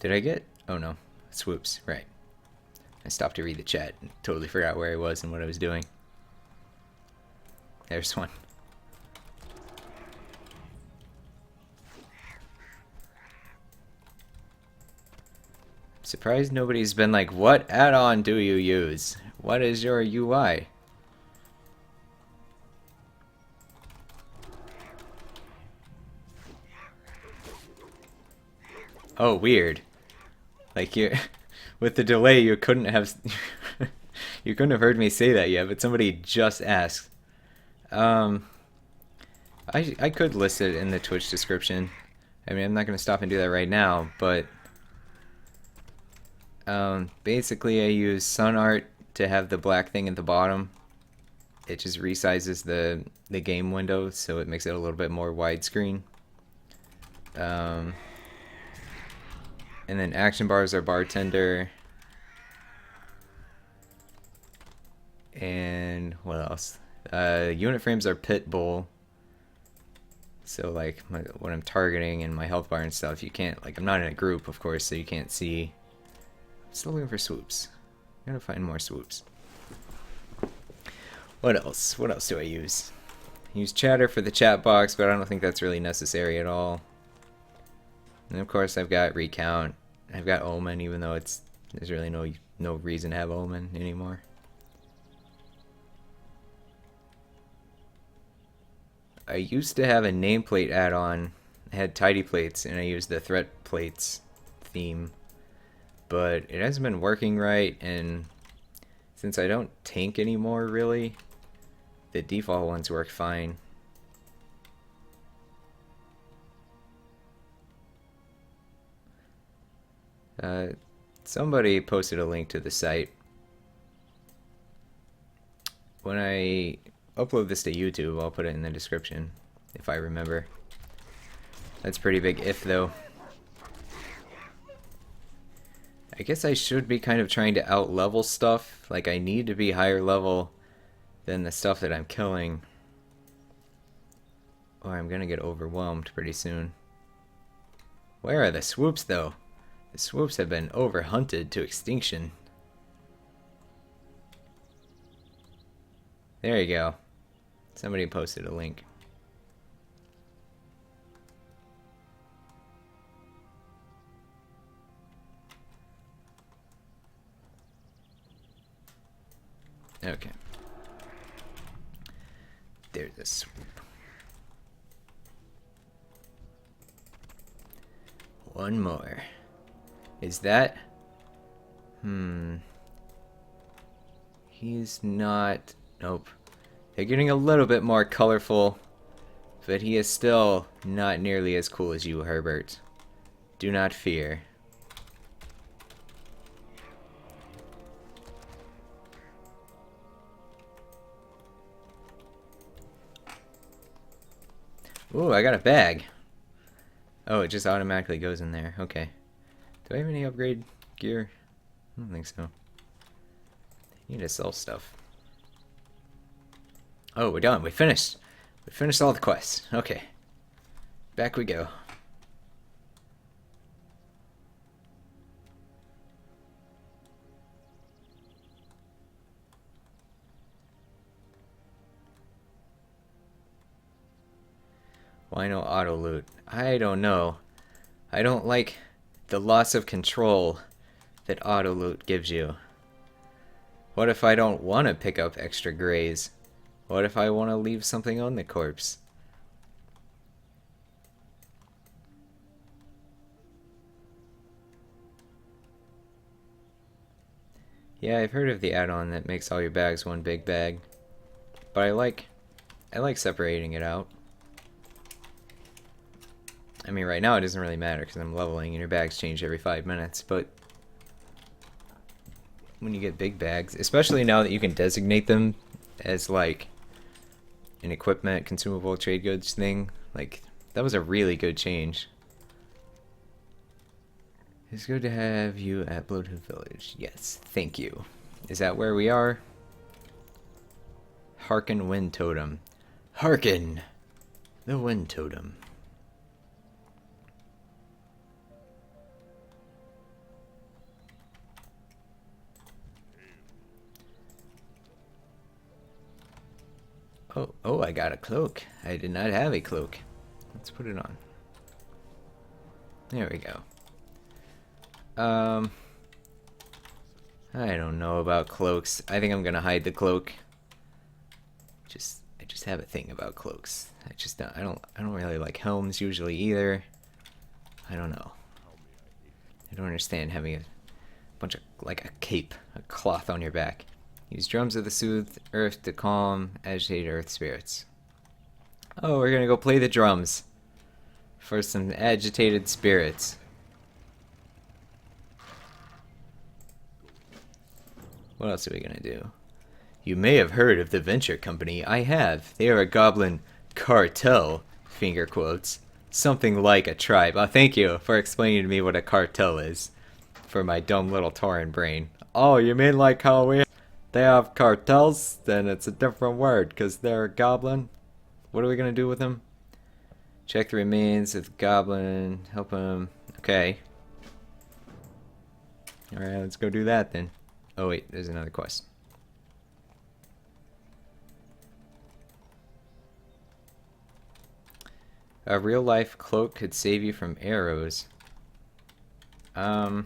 Did I get... Oh no. Swoops. Right. I stopped to read the chat and totally forgot where I was and what I was doing. There's one. Surprised nobody's been like, what add-on do you use? What is your UI? Oh, weird. Like you, with the delay, you couldn't have, you couldn't have heard me say that yet. But somebody just asked. I could list it in the Twitch description. I mean, I'm not gonna stop and do that right now, but basically, I use sun art to have the black thing at the bottom. It just resizes the game window, so it makes it a little bit more widescreen. And then action bars are bartender. And what else? Unit frames are pit bull. So like when I'm targeting and my health bar and stuff, you can't, like, I'm not in a group, of course, so you can't see. I'm still looking for swoops. I'm gonna find more swoops. What else? What else do I use? I use chatter for the chat box, but I don't think that's really necessary at all. And of course I've got recount. I've got omen, even though there's really no reason to have omen anymore. I used to have a nameplate add-on. I had tidy plates, and I used the threat plates theme, but it hasn't been working right. And since I don't tank anymore, really, the default ones work fine. Somebody posted a link to the site. When I upload this to YouTube, I'll put it in the description, if I remember. That's pretty big if, though. I guess I should be kind of trying to out-level stuff. Like, I need to be higher level than the stuff that I'm killing, or I'm gonna get overwhelmed pretty soon. Where are the swoops, though? The swoops have been overhunted to extinction. There you go. Somebody posted a link. Okay. There's a swoop. One more. Is that... He's not... Nope. They're getting a little bit more colorful, but he is still not nearly as cool as you, Herbert. Do not fear. Ooh, I got a bag. Oh, it just automatically goes in there. Okay. Do I have any upgrade gear? I don't think so. I need to sell stuff. Oh, we're done. We finished. We finished all the quests. Okay. Back we go. Why no auto loot? I don't know. I don't like the loss of control that auto loot gives you. What if I don't want to pick up extra grays? What if I want to leave something on the corpse? Yeah, I've heard of the add-on that makes all your bags one big bag, but I like separating it out. I mean, right now it doesn't really matter because I'm leveling and your bags change every 5 minutes, but when you get big bags, especially now that you can designate them as like an equipment, consumable, trade goods thing, like that was a really good change. It's good to have you at Bloodhood Village. Yes, thank you. Is that where we are? Harken Wind Totem. Harken! The Wind Totem. Oh, I got a cloak. I did not have a cloak. Let's put it on. There we go. I don't know about cloaks. I think I'm gonna hide the cloak. I just have a thing about cloaks. I don't really like helms usually either. I don't know. I don't understand having a bunch of, like a cape, a cloth on your back. Use drums of the soothed earth to calm agitated earth spirits. Oh, we're gonna go play the drums for some agitated spirits. What else are we gonna do? You may have heard of the venture company. I have. They are a goblin cartel, finger quotes. Something like a tribe. Oh, thank you for explaining to me what a cartel is. For my dumb little Tauren brain. Oh, you mean like how they have cartels? Then it's a different word, because they're a goblin. What are we gonna do with them? Check the remains of the goblin. Help him. Okay. Alright, let's go do that then. Oh wait, there's another quest. A real life cloak could save you from arrows. Not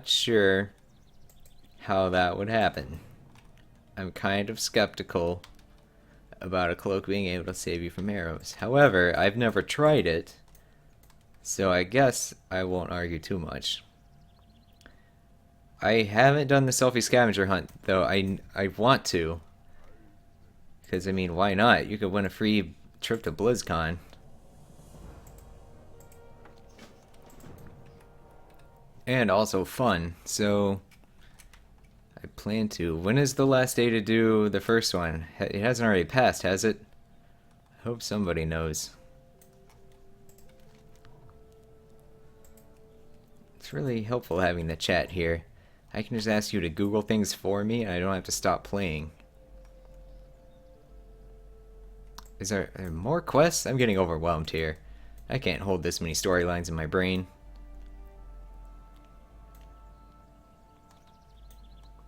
sure how that would happen. I'm kind of skeptical about a cloak being able to save you from arrows. However, I've never tried it, so I guess I won't argue too much. I haven't done the selfie scavenger hunt, though I want to. Because, I mean, why not? You could win a free trip to BlizzCon. And also fun, so I plan to. When is the last day to do the first one? It hasn't already passed, has it? I hope somebody knows. It's really helpful having the chat here. I can just ask you to Google things for me, and I don't have to stop playing. Are there more quests? I'm getting overwhelmed here. I can't hold this many storylines in my brain.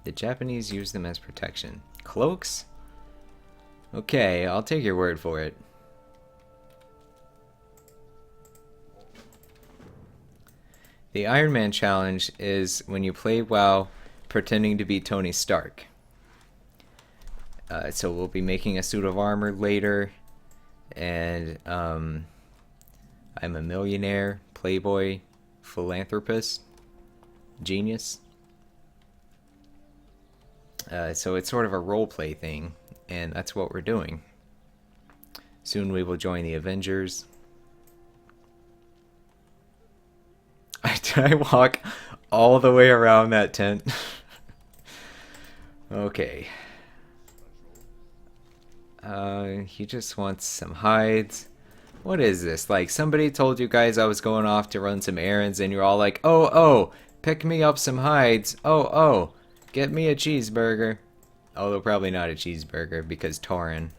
The Japanese use them as protection. Cloaks? Okay, I'll take your word for it. The Ironman challenge is when you play WoW pretending to be Tony Stark. So we'll be making a suit of armor later, and I'm a millionaire, playboy, philanthropist, genius. So it's sort of a roleplay thing, and that's what we're doing. Soon we will join the Avengers. Did I walk all the way around that tent? Okay. He just wants some hides. What is this? Like, somebody told you guys I was going off to run some errands, and you're all like, oh, pick me up some hides. Oh, get me a cheeseburger. Although probably not a cheeseburger, because Tauren.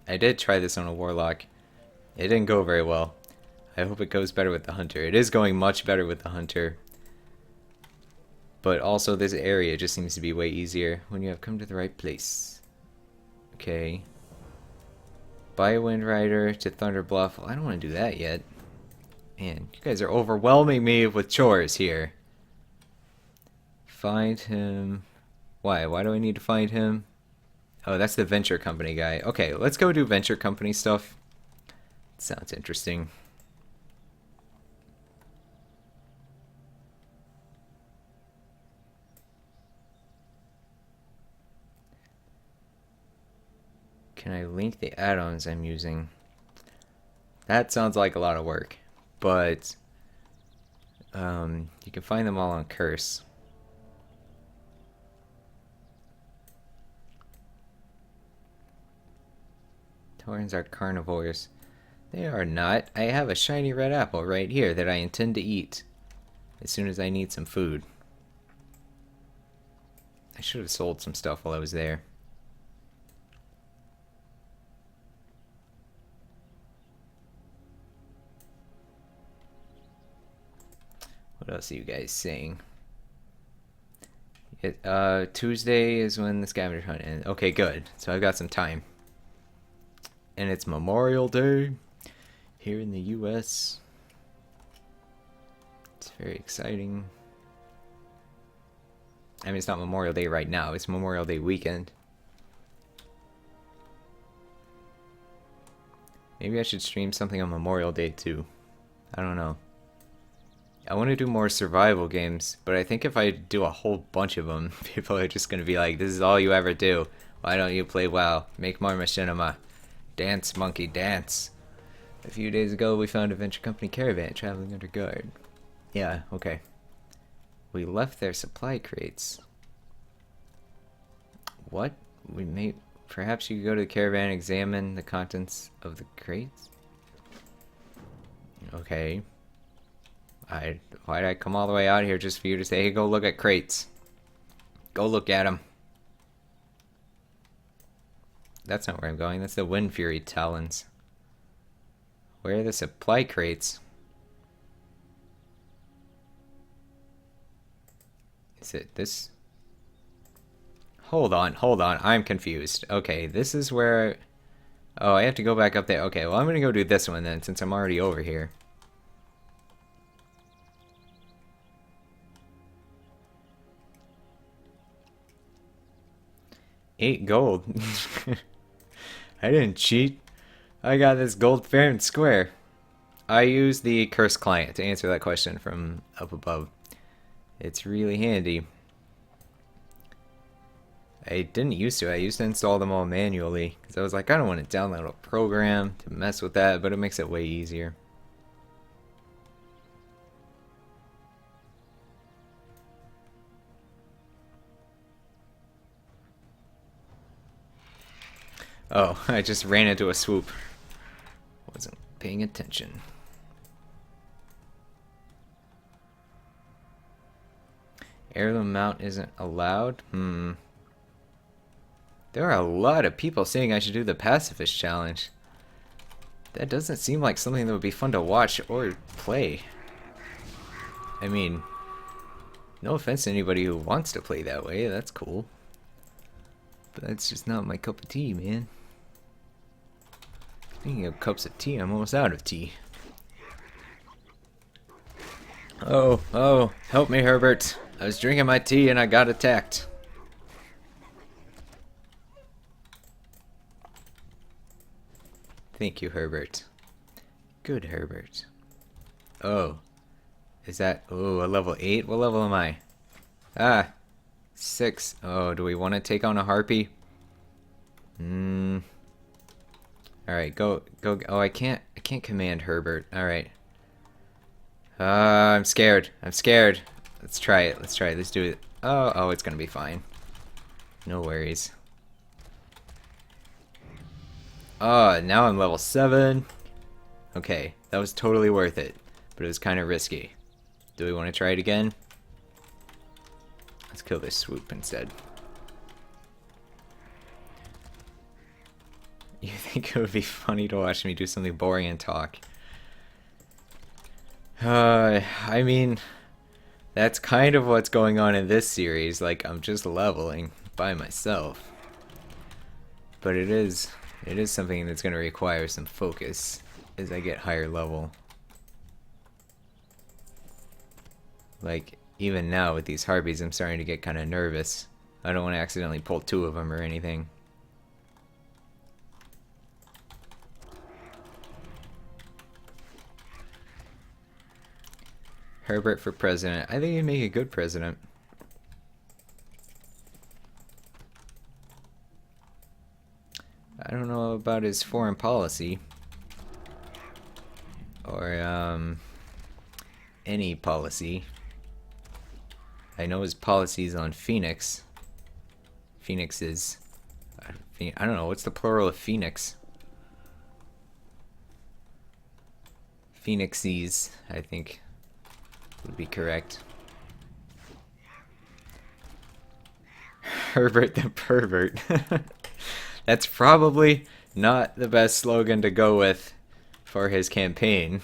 I did try this on a warlock. It didn't go very well. I hope it goes better with the hunter. It is going much better with the hunter. But also this area just seems to be way easier when you have come to the right place. Okay. Buy a Wind Rider to Thunder Bluff. Well, I don't want to do that yet. Man, you guys are overwhelming me with chores here. Find him. Why? Why do I need to find him? Oh, that's the venture company guy. Okay, let's go do venture company stuff. Sounds interesting. Can I link the add-ons I'm using? That sounds like a lot of work, but you can find them all on Curse. Taurens are carnivores. They are not. I have a shiny red apple right here that I intend to eat as soon as I need some food. I should have sold some stuff while I was there. What else are you guys saying? Tuesday is when the scavenger hunt ends. Okay, good. So I've got some time. And it's Memorial Day here in the US. It's very exciting. I mean, it's not Memorial Day right now. It's Memorial Day weekend. Maybe I should stream something on Memorial Day too. I don't know. I want to do more survival games, but I think if I do a whole bunch of them, people are just going to be like, this is all you ever do. Why don't you play WoW? Make more machinima. Dance, monkey, dance. A few days ago, we found a venture company caravan traveling under guard. Yeah, okay. We left their supply crates. What? We may... Perhaps you could go to the caravan and examine the contents of the crates? Okay. Why'd I come all the way out here just for you to say, hey, go look at crates? Go look at them. That's not where I'm going. That's the Wind Fury Talons. Where are the supply crates? Is it this? Hold on. I'm confused. Okay, this is where... Oh, I have to go back up there. Okay, well, I'm going to go do this one then, since I'm already over here. $8 gold. I didn't cheat. I got this gold fair and square. I use the Curse client to answer that question from up above. It's really handy. I didn't used to. I used to install them all manually because I was like, I don't want to download a program to mess with that, but it makes it way easier. Oh, I just ran into a swoop. Wasn't paying attention. Heirloom mount isn't allowed? There are a lot of people saying I should do the pacifist challenge. That doesn't seem like something that would be fun to watch or play. I mean, no offense to anybody who wants to play that way, that's cool. But that's just not my cup of tea, man. Speaking of cups of tea, I'm almost out of tea. Oh, help me, Herbert. I was drinking my tea and I got attacked. Thank you, Herbert. Good, Herbert. Oh. Is that... Oh, a level 8? What level am I? Ah. 6. Oh, do we want to take on a harpy? Alright, go. Oh, I can't command Herbert. Alright. I'm scared. Let's try it. Let's do it. Oh, it's gonna be fine. No worries. Oh, now I'm level 7. Okay, that was totally worth it. But it was kind of risky. Do we want to try it again? Let's kill this swoop instead. You think it would be funny to watch me do something boring and talk? I mean, that's kind of what's going on in this series. Like, I'm just leveling by myself. But it is something that's going to require some focus as I get higher level. Like, even now with these harpies, I'm starting to get kind of nervous. I don't want to accidentally pull 2 of them or anything. Herbert for president. I think he'd make a good president. I don't know about his foreign policy. Or, any policy. I know his policies on Phoenix. Phoenix is... I don't know, what's the plural of Phoenix? Phoenixies, I think, would be correct. Herbert the pervert. That's probably not the best slogan to go with for his campaign.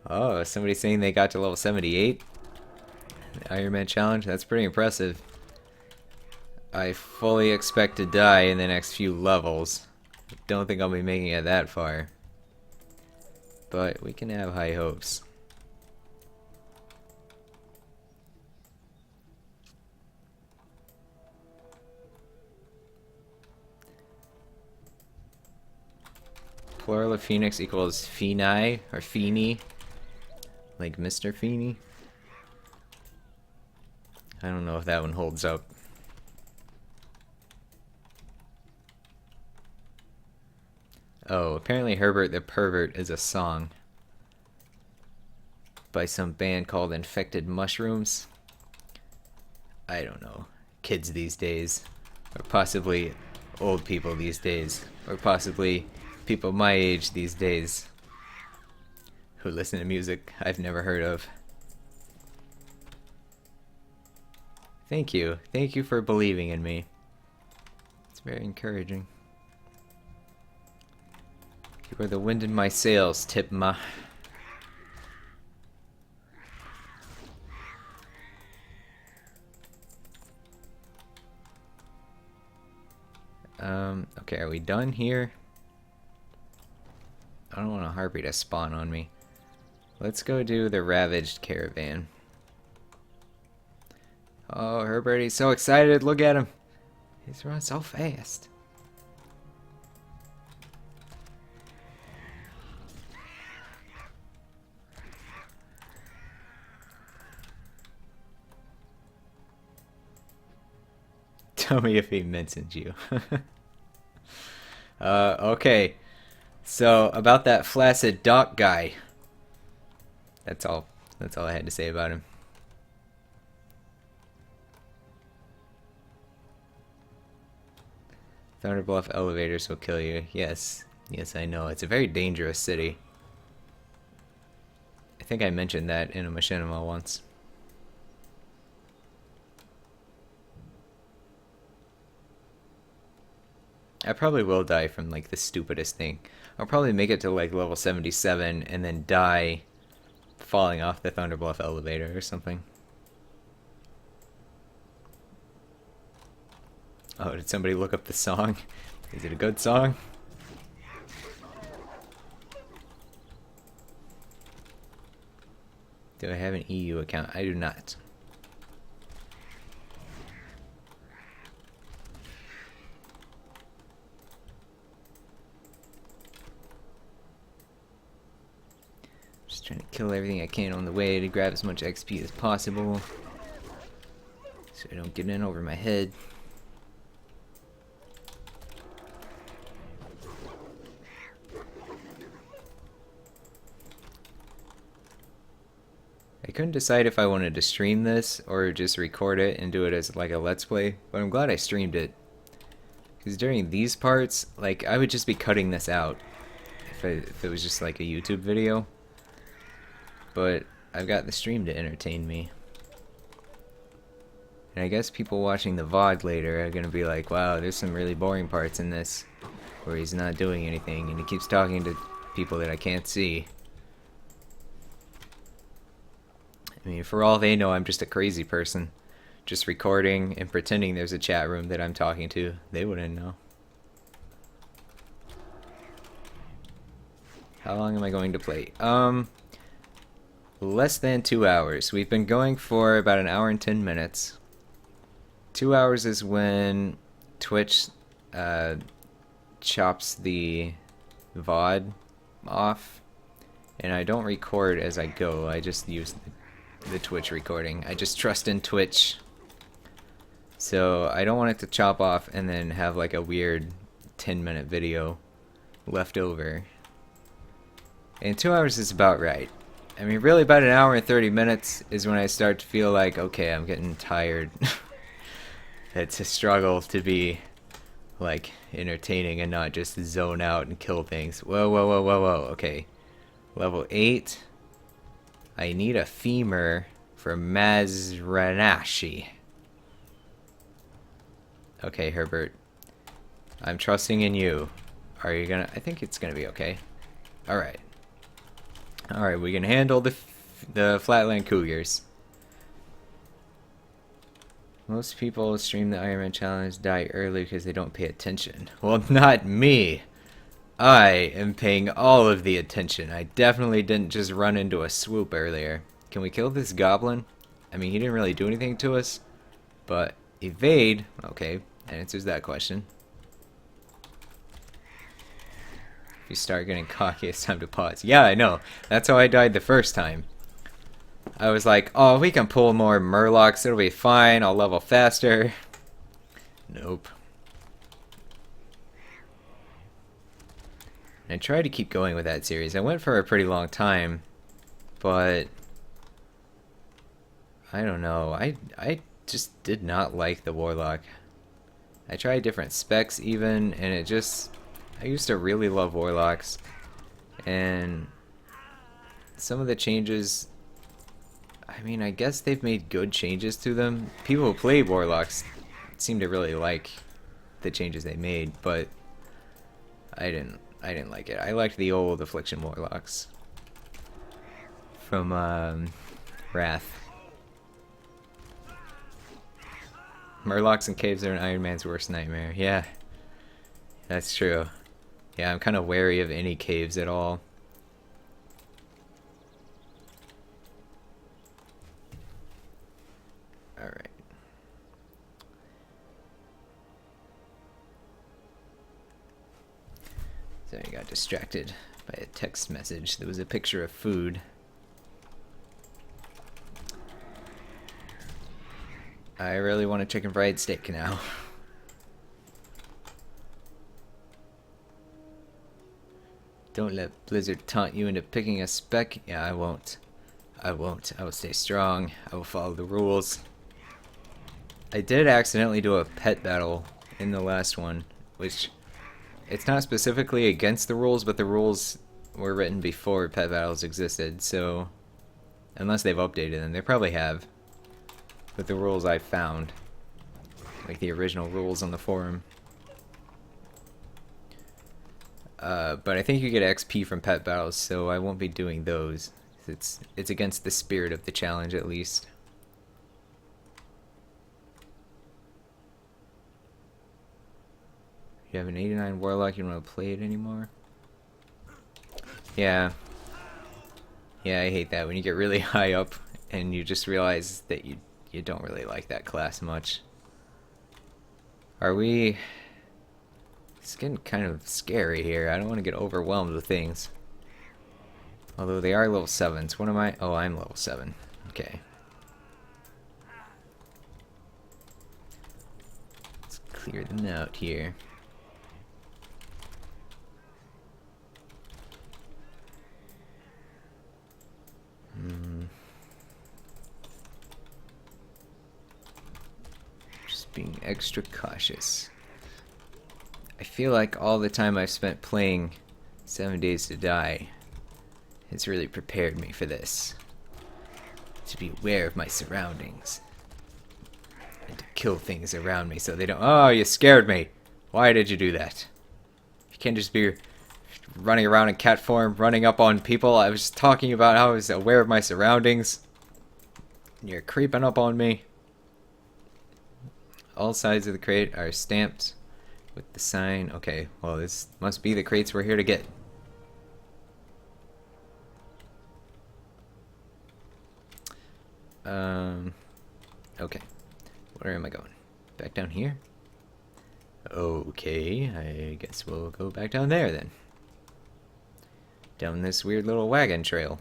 Oh, somebody's saying they got to level 78? The Ironman challenge? That's pretty impressive. I fully expect to die in the next few levels. Don't think I'll be making it that far. But we can have high hopes. Plural of Phoenix equals Phoeni or Feeny. Like Mr. Feeny. I don't know if that one holds up. Oh, apparently Herbert the Pervert is a song by some band called Infected Mushrooms. I don't know. Kids these days. Or possibly old people these days. Or possibly people my age these days who listen to music I've never heard of. Thank you. Thank you for believing in me. It's very encouraging. You are the wind in my sails, Tipma. Okay, are we done here? I don't want a harpy to spawn on me. Let's go do the Ravaged Caravan. Oh, Herbert, he's so excited. Look at him. He's running so fast. Tell me if he mentions you. Okay. So, about that flaccid dock guy. That's all I had to say about him. Thunderbluff elevators will kill you. Yes. Yes, I know. It's a very dangerous city. I think I mentioned that in a machinima once. I probably will die from like the stupidest thing. I'll probably make it to like level 77 and then die falling off the Thunderbluff elevator or something. Oh, did somebody look up the song? Is it a good song? Do I have an EU account? I do not. Just trying to kill everything I can on the way to grab as much XP as possible, so I don't get in over my head. I couldn't decide if I wanted to stream this or just record it and do it as like a let's play, but I'm glad I streamed it. Because during these parts, like, I would just be cutting this out if it was just like a YouTube video. But I've got the stream to entertain me. And I guess people watching the VOD later are gonna be like, wow, there's some really boring parts in this where he's not doing anything and he keeps talking to people that I can't see. I mean, for all they know, I'm just a crazy person. Just recording and pretending there's a chat room that I'm talking to. They wouldn't know. How long am I going to play? Less than 2 hours. We've been going for about an hour and 10 minutes. 2 hours is when Twitch chops the VOD off. And I don't record as I go. I just use the Twitch recording. I just trust in Twitch So I don't want it to chop off and then have like a weird 10-minute video left over. And 2 hours is about right. I mean, really about an hour and 30 minutes is when I start to feel like, okay, I'm getting tired. It's a struggle to be like entertaining and not just zone out and kill things. Whoa, whoa, whoa, whoa, whoa. Okay. Level 8. I need a femur for Mazranashi. Okay, Herbert. I'm trusting in you. Are you gonna... I think it's gonna be okay. Alright. Alright, we can handle the Flatland Cougars. Most people stream the Ironman challenge die early because they don't pay attention. Well, not me. I am paying all of the attention. I definitely didn't just run into a swoop earlier. Can we kill this goblin? I mean, he didn't really do anything to us. But evade, okay, that answers that question. If you start getting cocky, it's time to pause. Yeah, I know. That's how I died the first time. I was like, oh, we can pull more murlocs. It'll be fine. I'll level faster. Nope. I tried to keep going with that series. I went for a pretty long time, but I don't know. I just did not like the Warlock. I tried different specs even, and it just... I used to really love Warlocks, and some of the changes... I mean, I guess they've made good changes to them. People who play Warlocks seem to really like the changes they made, but I didn't like it. I liked the old Affliction Warlocks from Wrath. Murlocs and caves are an Iron Man's worst nightmare. Yeah, that's true. Yeah, I'm kind of wary of any caves at all. Alright. So I got distracted by a text message. There was a picture of food. I really want a chicken fried steak now. Don't let Blizzard taunt you into picking a spec. Yeah, I won't. I won't. I will stay strong. I will follow the rules. I did accidentally do a pet battle in the last one, which it's not specifically against the rules, but the rules were written before pet battles existed, so unless they've updated them, they probably have. But the rules I found, like the original rules on the forum. But I think you get XP from pet battles, so I won't be doing those. It's against the spirit of the challenge, at least. You have an 89 Warlock, you don't want to play it anymore? Yeah. Yeah, I hate that when you get really high up and you just realize that you don't really like that class much. Are we... It's getting kind of scary here. I don't want to get overwhelmed with things. Although they are level 7s. What am I? Oh, I'm level 7. Okay. Let's clear them out here. Just being extra cautious. I feel like all the time I've spent playing 7 Days to Die has really prepared me for this. To be aware of my surroundings. And to kill things around me so they don't... Oh, you scared me! Why did you do that? You can't just be running around in cat form, running up on people. I was just talking about how I was aware of my surroundings. And you're creeping up on me. All sides of the crate are stamped with the sign. Okay, well, this must be the crates we're here to get. Okay. Where am I going? Back down here? Okay, I guess we'll go back down there then. Down this weird little wagon trail.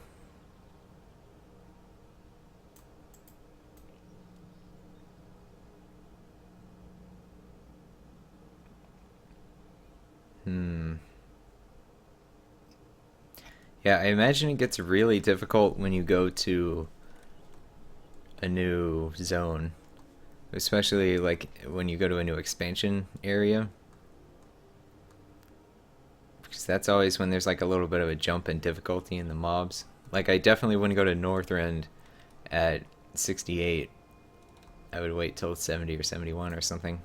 Yeah, I imagine it gets really difficult when you go to a new zone, especially like when you go to a new expansion area, because that's always when there's like a little bit of a jump in difficulty in the mobs. Like I definitely wouldn't go to Northrend at 68. I would wait till 70 or 71 or something.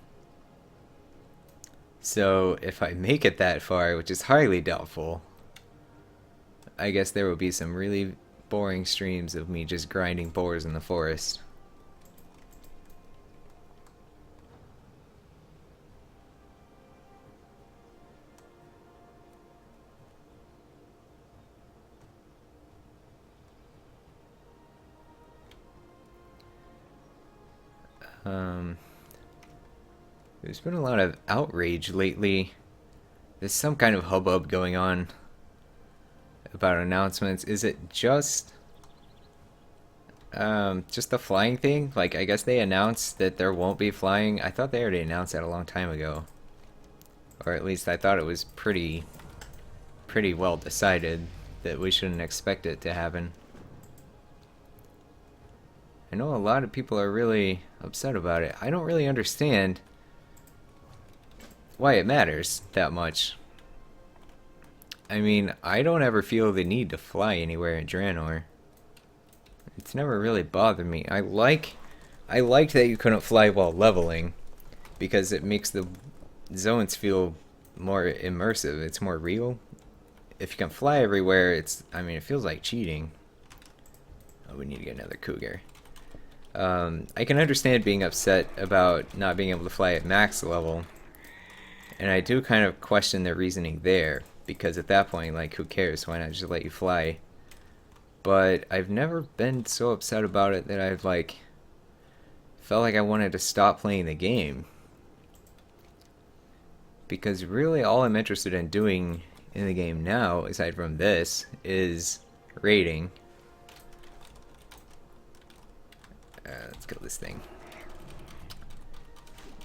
So if I make it that far, which is highly doubtful, I guess there will be some really boring streams of me just grinding boars in the forest. There's been a lot of outrage lately. There's some kind of hubbub going on about announcements. Is it just the flying thing? Like, I guess they announced that there won't be flying. I thought they already announced that a long time ago. Or at least I thought it was pretty well decided that we shouldn't expect it to happen. I know a lot of people are really upset about it. I don't really understand why it matters that much. I mean, I don't ever feel the need to fly anywhere in Draenor. It's never really bothered me. I liked that you couldn't fly while leveling, because it makes the zones feel more immersive. It's more real. If you can fly everywhere, I mean, it feels like cheating. Oh, we need to get another cougar. I can understand being upset about not being able to fly at max level, and I do kind of question their reasoning there, because at that point, like, who cares? Why not just let you fly? But I've never been so upset about it that I've, like, felt like I wanted to stop playing the game. Because really all I'm interested in doing in the game now, aside from this, is raiding. Let's kill this thing.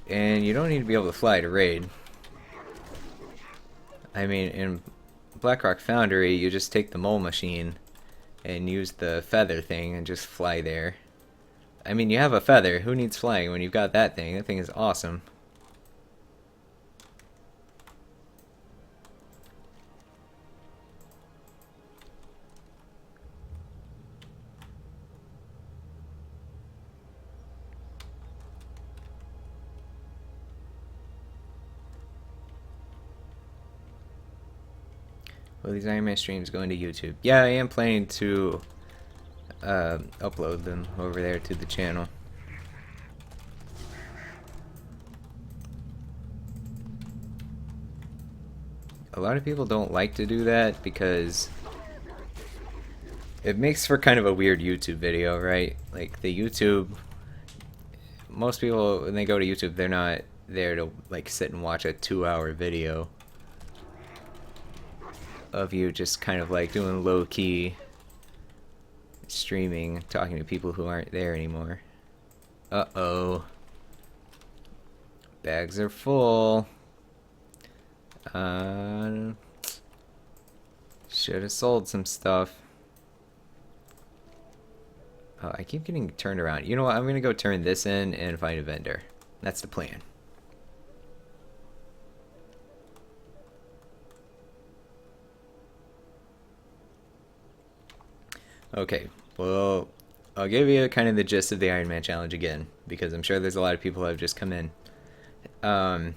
And you don't need to be able to fly to raid. I mean, in Blackrock Foundry, you just take the mole machine and use the feather thing and just fly there. I mean, you have a feather. Who needs flying when you've got that thing? That thing is awesome. Well, these Ironman streams going to YouTube. Yeah, I am planning to upload them over there to the channel. A lot of people don't like to do that because it makes for kind of a weird YouTube video, right? Like the YouTube, most people when they go to YouTube, they're not there to like sit and watch a 2-hour video of you just kind of like doing low-key streaming, talking to people who aren't there anymore. Uh-oh. Bags are full. Should have sold some stuff. Oh, I keep getting turned around. You know what? I'm gonna go turn this in and find a vendor. That's the plan. Okay, well, I'll give you kind of the gist of the Ironman challenge again, because I'm sure there's a lot of people who have just come in. The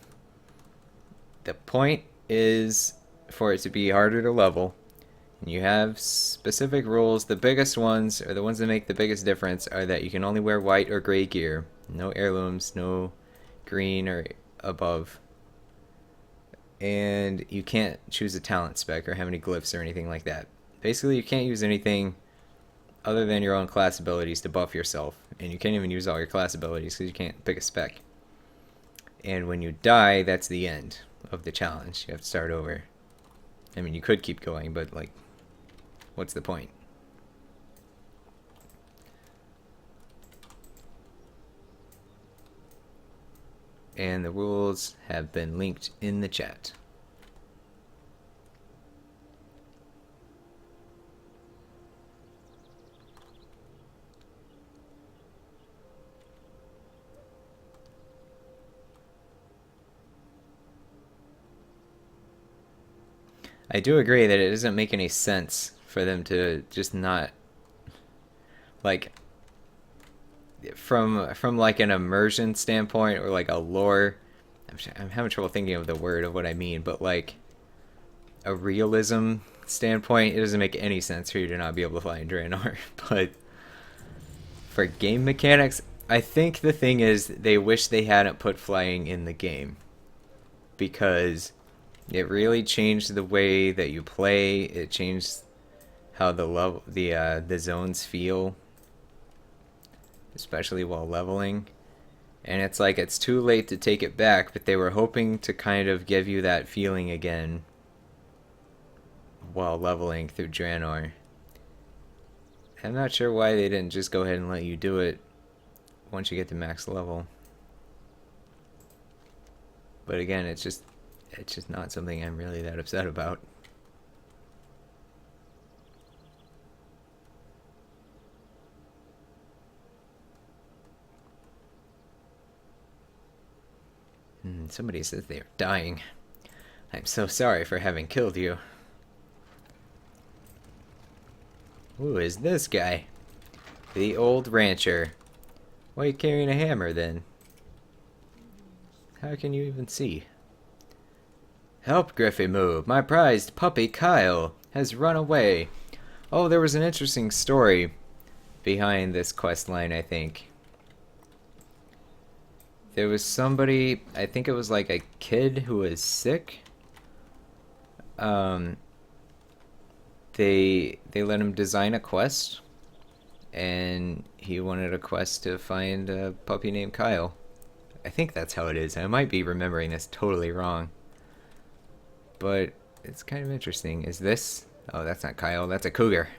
point is for it to be harder to level, and you have specific rules. The biggest ones, or the ones that make the biggest difference, are that you can only wear white or gray gear. No heirlooms, no green or above. And you can't choose a talent spec or have any glyphs or anything like that. Basically, you can't use anything other than your own class abilities to buff yourself. And you can't even use all your class abilities because you can't pick a spec. And when you die, that's the end of the challenge. You have to start over. I mean, you could keep going, but, like, what's the point? And the rules have been linked in the chat. I do agree that it doesn't make any sense for them to just not, like, from like an immersion standpoint or like a lore. I'm having trouble thinking of the word of what I mean, but like a realism standpoint, it doesn't make any sense for you to not be able to fly in Draenor. But for game mechanics, I think the thing is they wish they hadn't put flying in the game, because it really changed the way that you play. It changed how the zones feel, especially while leveling. And it's like it's too late to take it back, but they were hoping to kind of give you that feeling again while leveling through Draenor. I'm not sure why they didn't just go ahead and let you do it once you get to max level. But again, it's just not something I'm really that upset about. Somebody says they are dying. I'm so sorry for having killed you. Who is this guy? The old rancher. Why are you carrying a hammer then? How can you even see? Help, Griffy move. My prized puppy Kyle has run away. Oh, there was an interesting story behind this quest line, I think. There was somebody, I think it was like a kid who was sick. They let him design a quest, and he wanted a quest to find a puppy named Kyle. I think that's how it is. I might be remembering this totally wrong, but it's kind of interesting. Is this? Oh, that's not Kyle. That's a cougar.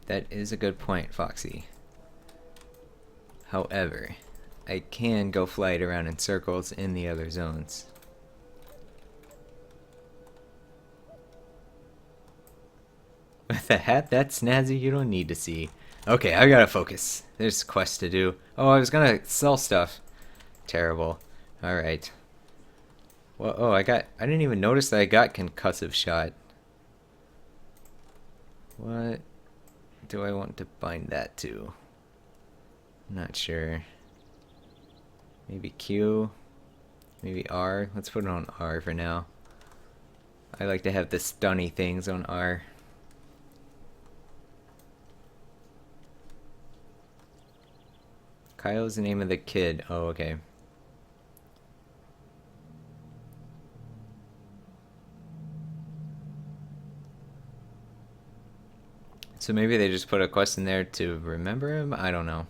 That is a good point, Foxy. However, I can go fly it around in circles in the other zones. With a hat that snazzy, you don't need to see. Okay, I gotta focus. There's quests to do. Oh, I was gonna sell stuff. Terrible. Alright. Well, oh, I didn't even notice that I got concussive shot. What do I want to bind that to? Not sure. Maybe Q? Maybe R? Let's put it on R for now. I like to have the stunny things on R. Kyle's the name of the kid. Oh, okay. So maybe they just put a quest in there to remember him? I don't know.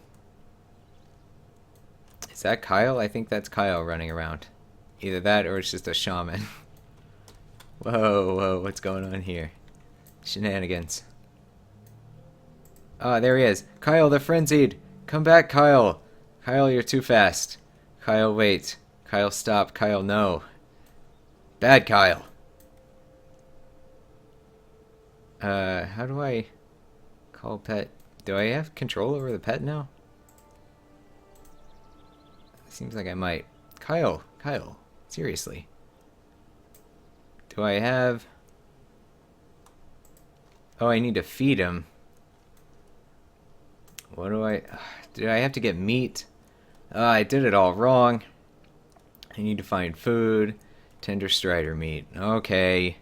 Is that Kyle? I think that's Kyle running around. Either that or it's just a shaman. Whoa, whoa, what's going on here? Shenanigans. Ah, there he is. Kyle the Frenzied! Come back, Kyle! Kyle, you're too fast. Kyle, wait. Kyle, stop. Kyle, no. Bad Kyle! How do I call pet? Do I have control over the pet now? Seems like I might. Kyle, seriously. Do I have... Oh, I need to feed him. What do I... Did I have to get meat? I did it all wrong. I need to find food. Tender strider meat. Okay.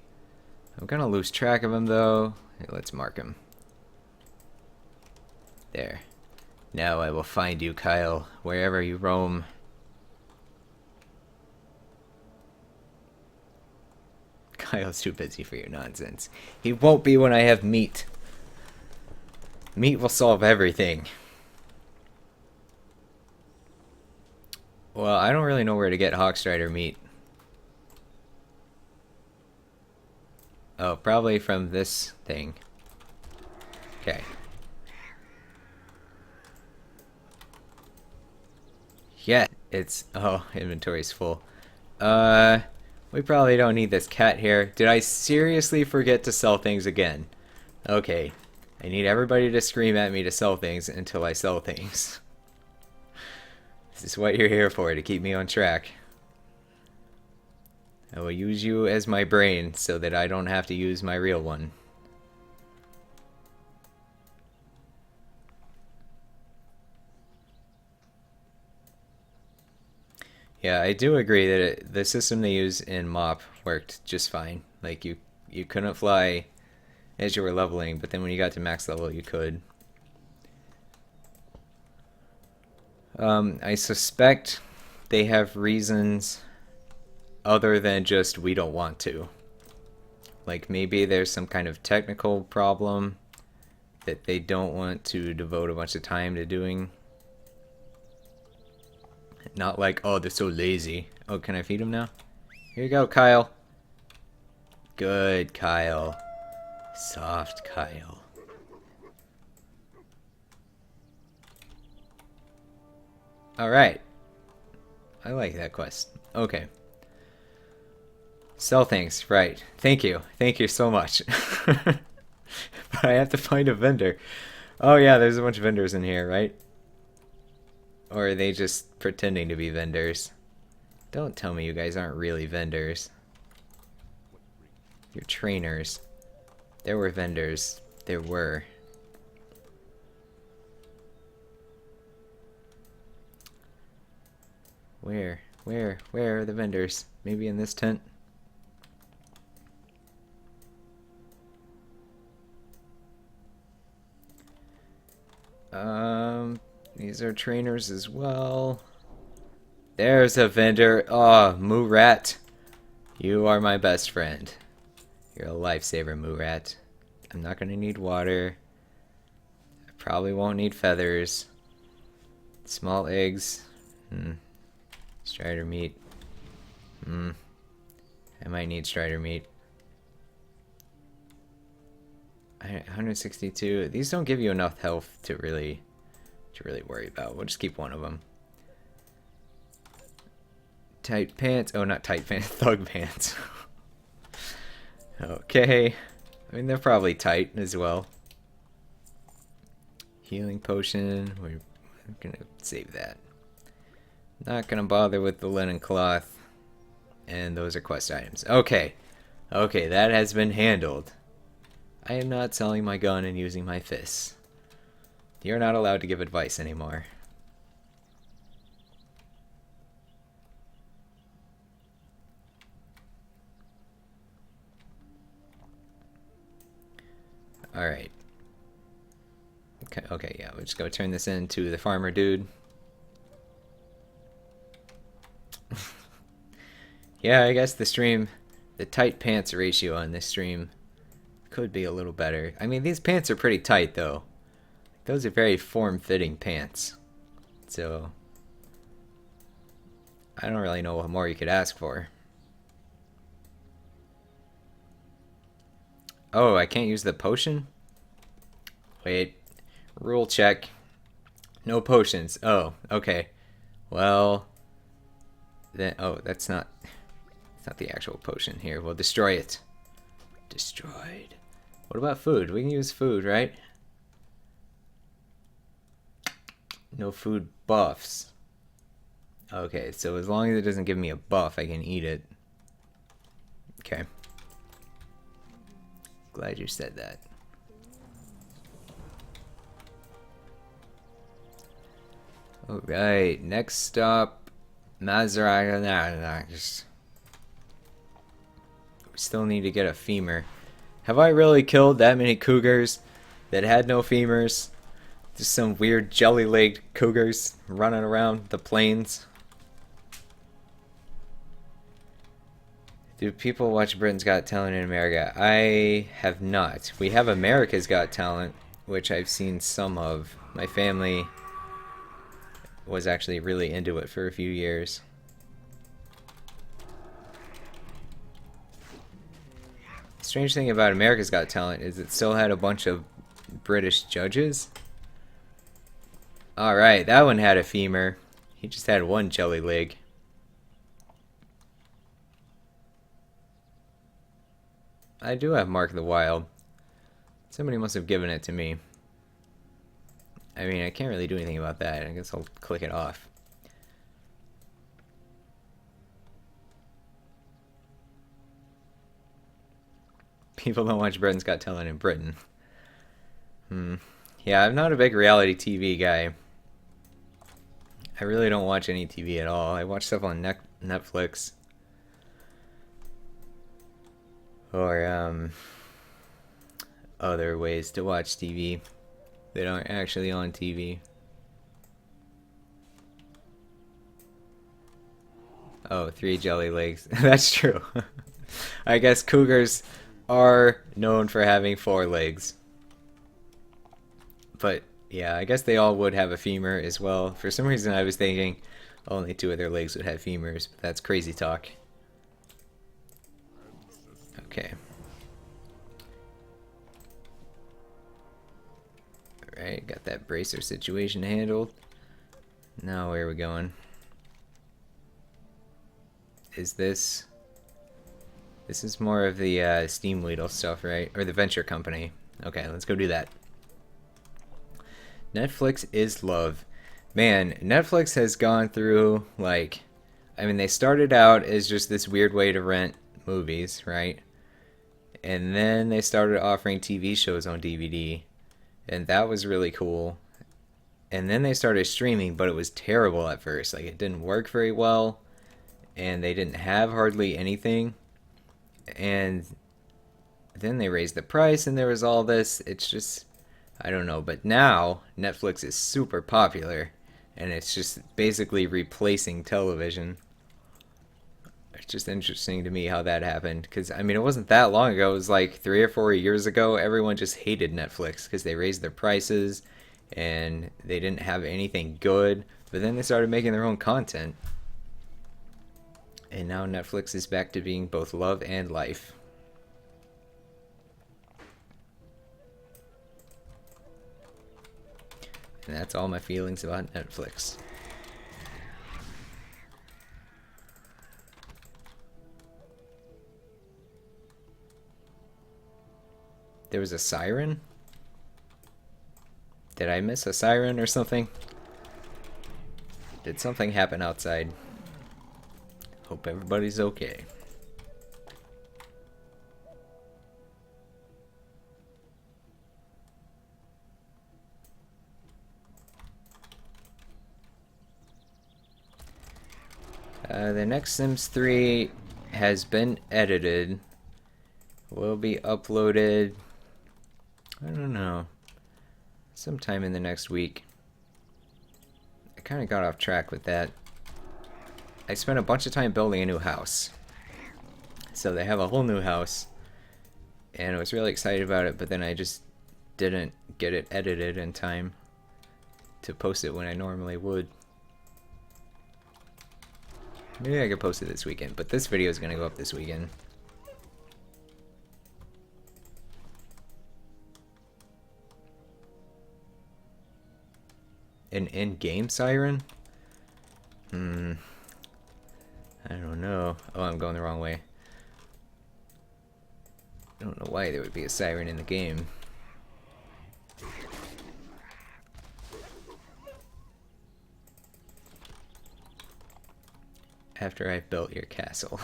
I'm gonna lose track of him, though. Here, let's mark him. There. Now I will find you, Kyle, wherever you roam. Kyle's too busy for your nonsense. He won't be when I have meat. Meat will solve everything. Well, I don't really know where to get Hawkstrider meat. Oh, probably from this thing. Okay. Yeah, it's... Oh, inventory's full. We probably don't need this cat here. Did I seriously forget to sell things again? Okay. I need everybody to scream at me to sell things until I sell things. This is what you're here for, to keep me on track. I will use you as my brain so that I don't have to use my real one. Yeah, I do agree that the system they use in MoP worked just fine. Like, you couldn't fly as you were leveling, but then when you got to max level, you could. I suspect they have reasons other than just we don't want to. Like, maybe there's some kind of technical problem that they don't want to devote a bunch of time to doing. Not like, oh, they're so lazy. Oh, can I feed him now? Here you go, Kyle. Good, Kyle. Soft Kyle. Alright. I like that quest. Okay. Sell things, right. Thank you. Thank you so much. But I have to find a vendor. Oh yeah, there's a bunch of vendors in here, right? Or are they just pretending to be vendors? Don't tell me you guys aren't really vendors. You're trainers. There were vendors. There were. Where are the vendors? Maybe in this tent? These are trainers as well. There's a vendor. Oh, Moo Rat. You are my best friend. You're a lifesaver, Moo Rat. I'm not gonna need water. I probably won't need feathers. Small eggs. Strider meat. I might need strider meat. 162. These don't give you enough health to really worry about. We'll just keep one of them. Tight pants. Oh, not tight pants. Thug pants. Okay. I mean, they're probably tight as well. Healing potion. We're gonna save that. Not gonna bother with the linen cloth. And those are quest items. Okay. Okay, that has been handled. I am not selling my gun and using my fists. You're not allowed to give advice anymore. Alright. Okay, yeah, we'll just go turn this into the farmer dude. Yeah, I guess the tight pants ratio on this stream could be a little better. I mean, these pants are pretty tight, though. Those are very form-fitting pants. So, I don't really know what more you could ask for. Oh, I can't use the potion? Wait. Rule check. No potions. Oh, okay. Well, then, oh, that's not the actual potion. Here, we'll destroy it. Destroyed. What about food? We can use food, right? No food buffs. Okay, so as long as it doesn't give me a buff, I can eat it. Okay. Glad you said that. Alright, next stop, Mazarag. We still need to get a femur. Have I really killed that many cougars that had no femurs? Just some weird jelly-legged cougars running around the plains. Do people watch Britain's Got Talent in America? I have not. We have America's Got Talent, which I've seen some of. My family was actually really into it for a few years. The strange thing about America's Got Talent is it still had a bunch of British judges. Alright, that one had a femur. He just had one jelly leg. I do have Mark of the Wild. Somebody must have given it to me. I mean, I can't really do anything about that. I guess I'll click it off. People don't watch Britain's Got Talent in Britain. Yeah, I'm not a big reality TV guy. I really don't watch any TV at all. I watch stuff on Netflix. Or, other ways to watch TV that aren't actually on TV. Oh, 3 jelly legs. That's true. I guess cougars are known for having 4 legs. But, yeah, I guess they all would have a femur as well. For some reason I was thinking only 2 of their legs would have femurs, but that's crazy talk. Okay. Alright, got that bracer situation handled. Now where are we going? Is this... This is more of the Steam Weedle stuff, right? Or the venture company. Okay, let's go do that. Netflix is love. Man, Netflix has gone through, like... I mean, they started out as just this weird way to rent movies, right? And then they started offering TV shows on DVD. And that was really cool. And then they started streaming, but it was terrible at first. Like, it didn't work very well. And they didn't have hardly anything. And then they raised the price, and there was all this. It's just, I don't know. But now, Netflix is super popular. And it's just basically replacing television. It's just interesting to me how that happened. Because, I mean, it wasn't that long ago. It was like 3 or 4 years ago. Everyone just hated Netflix because they raised their prices. And they didn't have anything good. But then they started making their own content. And now Netflix is back to being both love and life. And that's all my feelings about Netflix. There was a siren? Did I miss a siren or something? Did something happen outside? Hope everybody's okay. The next Sims 3 has been edited. Will be uploaded, I don't know, sometime in the next week. I kind of got off track with that. I spent a bunch of time building a new house. So they have a whole new house. And I was really excited about it, but then I just didn't get it edited in time to post it when I normally would. Maybe I could post it this weekend, but this video is going to go up this weekend. An in-game siren? I don't know. Oh, I'm going the wrong way. I don't know why there would be a siren in the game. After I've built your castle.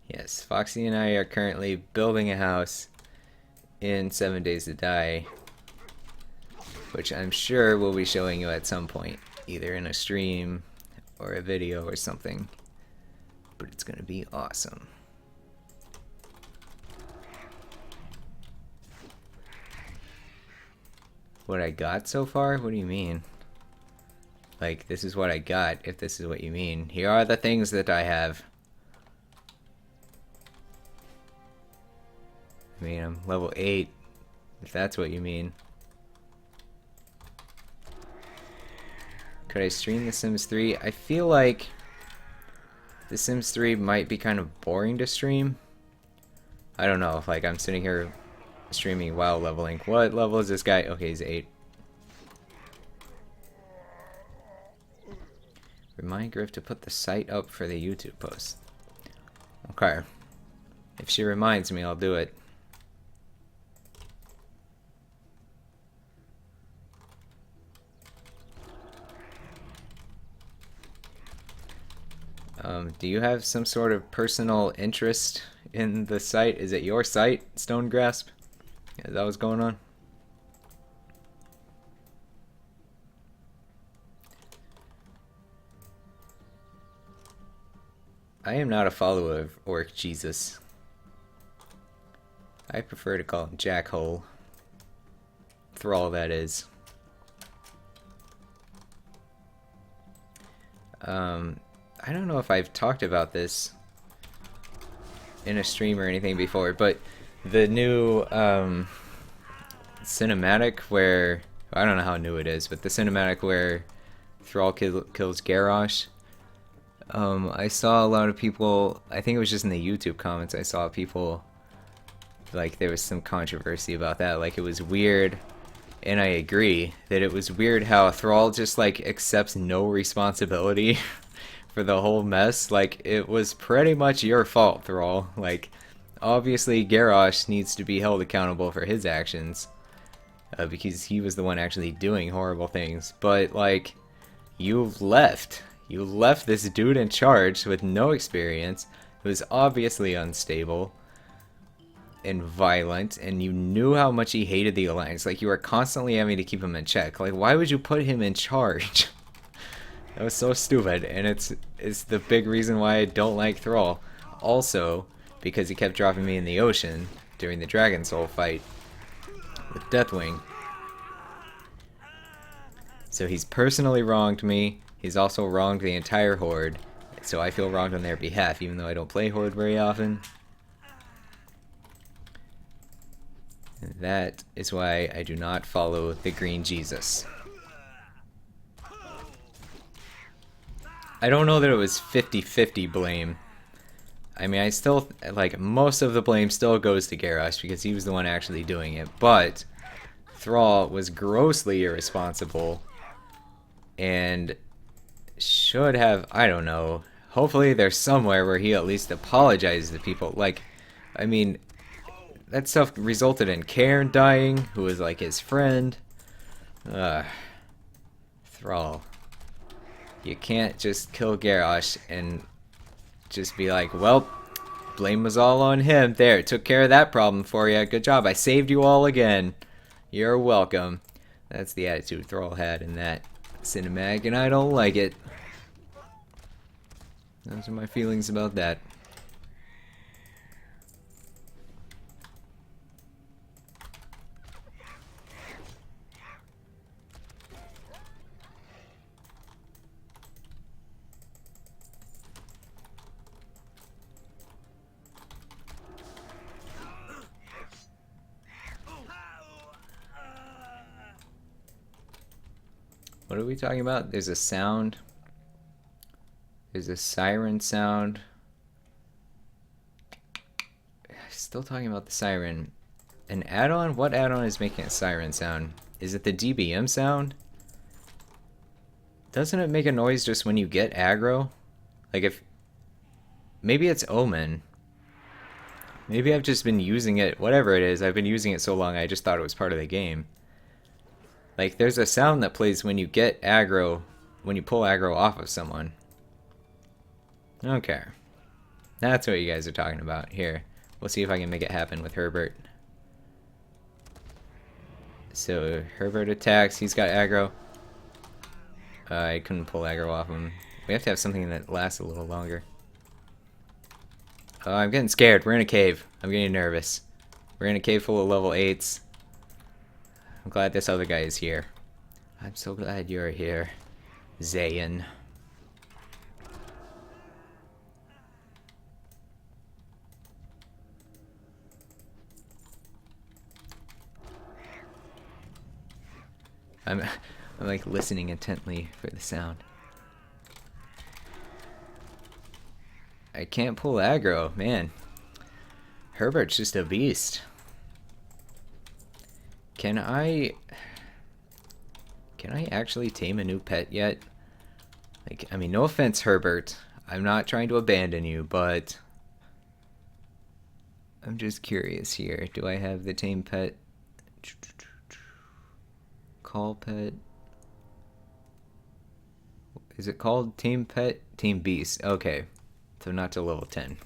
Yes, Foxy and I are currently building a house in 7 Days to Die, which I'm sure we'll be showing you at some point, either in a stream or a video or something. But it's gonna be awesome. What I got so far? What do you mean? Like, this is what I got, if this is what you mean. Here are the things that I have. I mean, I'm level 8, if that's what you mean. Could I stream The Sims 3? I feel like The Sims 3 might be kind of boring to stream. I don't know, like I'm sitting here streaming WoW leveling. What level is this guy? Okay, he's 8. Remind Griff to put the site up for the YouTube post. Okay. If she reminds me, I'll do it. Do you have some sort of personal interest in the site? Is it your site, Stone Grasp? Is that what's going on? I am not a follower of Orc Jesus. I prefer to call him Jackhole. Thrall, that is. I don't know if I've talked about this in a stream or anything before, but the new cinematic where... I don't know how new it is, but the cinematic where Thrall kills Garrosh. I saw a lot of people, I think it was just in the YouTube comments, I saw people, like, there was some controversy about that, like, it was weird, and I agree, that it was weird how Thrall just, like, accepts no responsibility for the whole mess. Like, it was pretty much your fault, Thrall. Like, obviously Garrosh needs to be held accountable for his actions, because he was the one actually doing horrible things, but, like, you left this dude in charge with no experience, who was obviously unstable and violent, and you knew how much he hated the Alliance. Like, you were constantly having to keep him in check. Like, why would you put him in charge? That was so stupid, and it's the big reason why I don't like Thrall. Also, because he kept dropping me in the ocean during the Dragon Soul fight with Deathwing. So he's personally wronged me. He's also wronged the entire Horde, so I feel wronged on their behalf, even though I don't play Horde very often. And that is why I do not follow the Green Jesus. I don't know that it was 50-50 blame. I mean, I still, like, most of the blame still goes to Garrosh, because he was the one actually doing it, but Thrall was grossly irresponsible, and should have, I don't know, hopefully there's somewhere where he at least apologizes to people. Like, I mean, that stuff resulted in Cairn dying, who was like his friend. Thrall. You can't just kill Garrosh and just be like, well, blame was all on him. There, took care of that problem for you. Good job, I saved you all again. You're welcome. That's the attitude Thrall had in that cinematic, and I don't like it. Those are my feelings about that. What are we talking about? There's a sound. There's a siren sound. Still talking about the siren. An add-on? What add-on is making a siren sound? Is it the DBM sound? Doesn't it make a noise just when you get aggro? Like if... Maybe it's Omen. Maybe I've just been using it. Whatever it is, I've been using it so long I just thought it was part of the game. Like, there's a sound that plays when you get aggro, when you pull aggro off of someone. Okay. That's what you guys are talking about. Here, we'll see if I can make it happen with Herbert. So, Herbert attacks, he's got aggro. I couldn't pull aggro off him. We have to have something that lasts a little longer. Oh, I'm getting scared. We're in a cave. I'm getting nervous. We're in a cave full of level 8s. I'm glad this other guy is here. I'm so glad you're here, Zayn. I'm like listening intently for the sound. I can't pull aggro, man. Herbert's just a beast. Can I actually tame a new pet yet? Like, I mean, no offense, Herbert. I'm not trying to abandon you, but I'm just curious here. Do I have the tame pet? Call pet? Is it called tame pet? Tame beast. Okay. So not to level 10.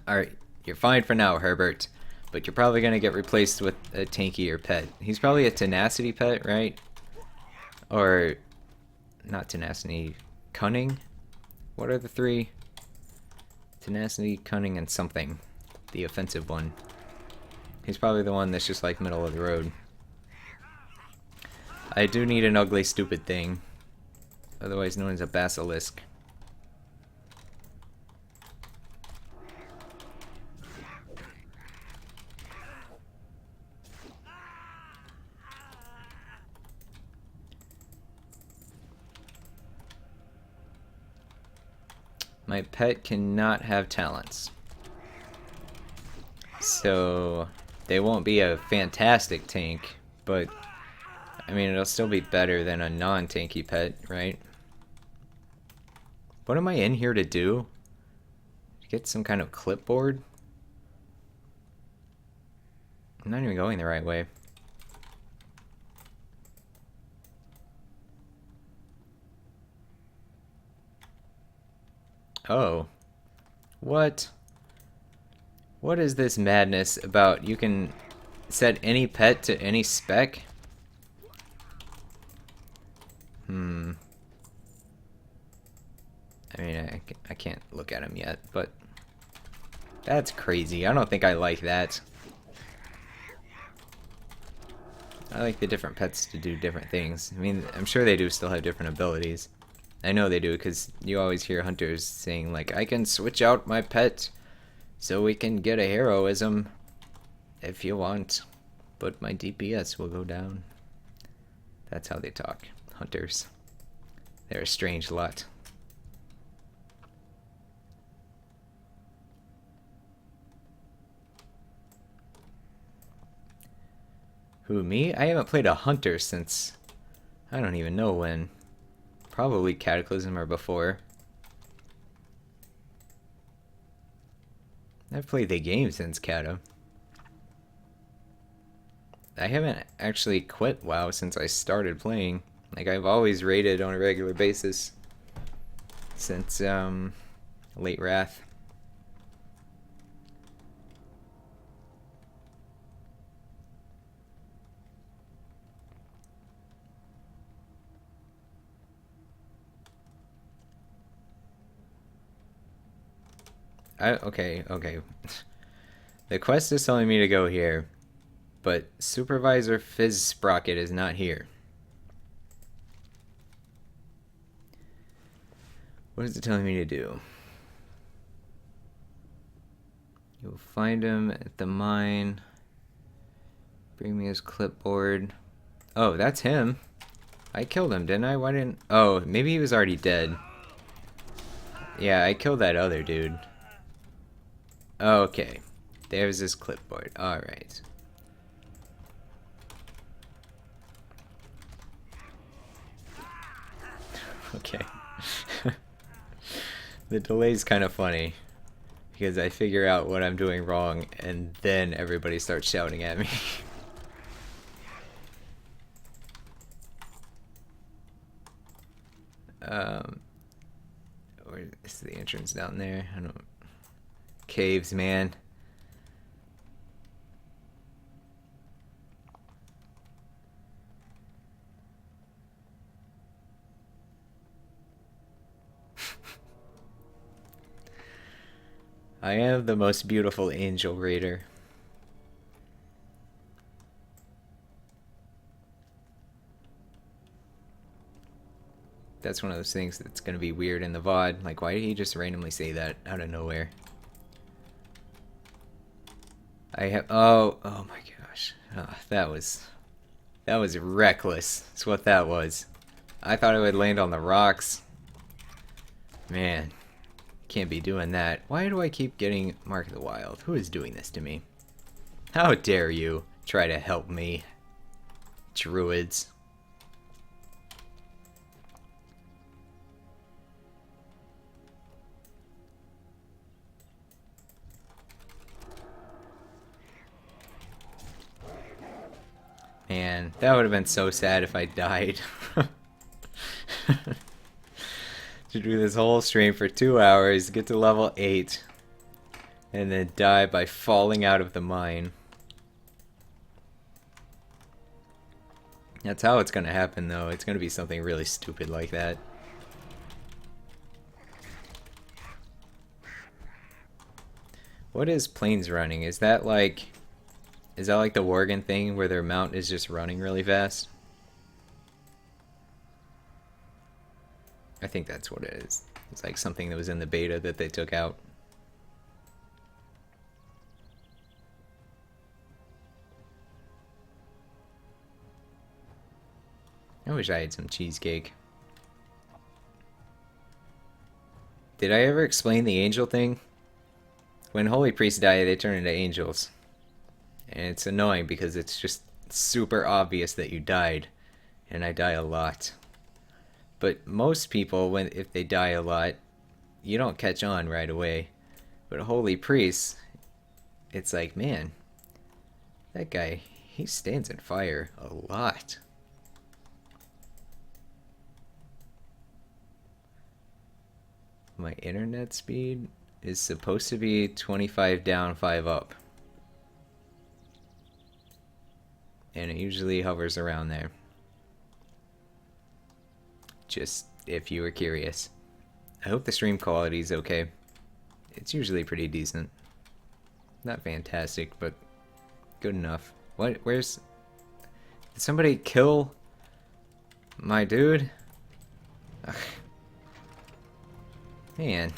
Alright, you're fine for now, Herbert. But you're probably going to get replaced with a tankier pet. He's probably a tenacity pet, right? Or, not tenacity, cunning? What are the three? Tenacity, cunning, and something. The offensive one. He's probably the one that's just like middle of the road. I do need an ugly, stupid thing. Otherwise known as a basilisk. My pet cannot have talents. So they won't be a fantastic tank, but I mean it'll still be better than a non-tanky pet, right? What am I in here to do? Get some kind of clipboard? I'm not even going the right way. Oh. What? What is this madness about you can set any pet to any spec? I mean, I can't look at him yet, but that's crazy. I don't think I like that. I like the different pets to do different things. I mean, I'm sure they do still have different abilities. I know they do, because you always hear hunters saying, like, I can switch out my pet so we can get a heroism if you want, but my DPS will go down. That's how they talk, hunters. They're a strange lot. Who, me? I haven't played a hunter since I don't even know when. Probably Cataclysm or before. I've played the game since Cata. I haven't actually quit WoW since I started playing. Like, I've always raided on a regular basis since late Wrath. Okay. The quest is telling me to go here, but Supervisor Fizz Sprocket is not here. What is it telling me to do? You'll find him at the mine. Bring me his clipboard. Oh, that's him. I killed him, didn't I? Why didn't... Oh, maybe he was already dead. Yeah, I killed that other dude. Okay. There's his clipboard. Alright. Okay. The delay's kind of funny, because I figure out what I'm doing wrong, and then everybody starts shouting at me. Where is the entrance down there? I don't... Caves, man. I am the most beautiful angel raider. That's one of those things that's gonna be weird in the VOD. Like, why did he just randomly say that out of nowhere? I have... Oh my gosh. Oh, that was reckless. That's what that was. I thought it would land on the rocks. Man. Can't be doing that. Why do I keep getting Mark of the Wild? Who is doing this to me? How dare you try to help me, druids? Man, that would have been so sad if I died. To do this whole stream for 2 hours, get to level 8, and then die by falling out of the mine. That's how it's gonna happen, though. It's gonna be something really stupid like that. What is planes running? Is that like the Worgen thing where their mount is just running really fast? I think that's what it is. It's like something that was in the beta that they took out. I wish I had some cheesecake. Did I ever explain the angel thing? When holy priests die, they turn into angels. And it's annoying because it's just super obvious that you died. And I die a lot. But most people, if they die a lot, you don't catch on right away. But holy priests, it's like, man, that guy, he stands in fire a lot. My internet speed is supposed to be 25 down, 5 up. And it usually hovers around there. Just if you were curious. I hope the stream quality is okay. It's usually pretty decent. Not fantastic, but good enough. What? Where's... Did somebody kill my dude? Ugh. Man.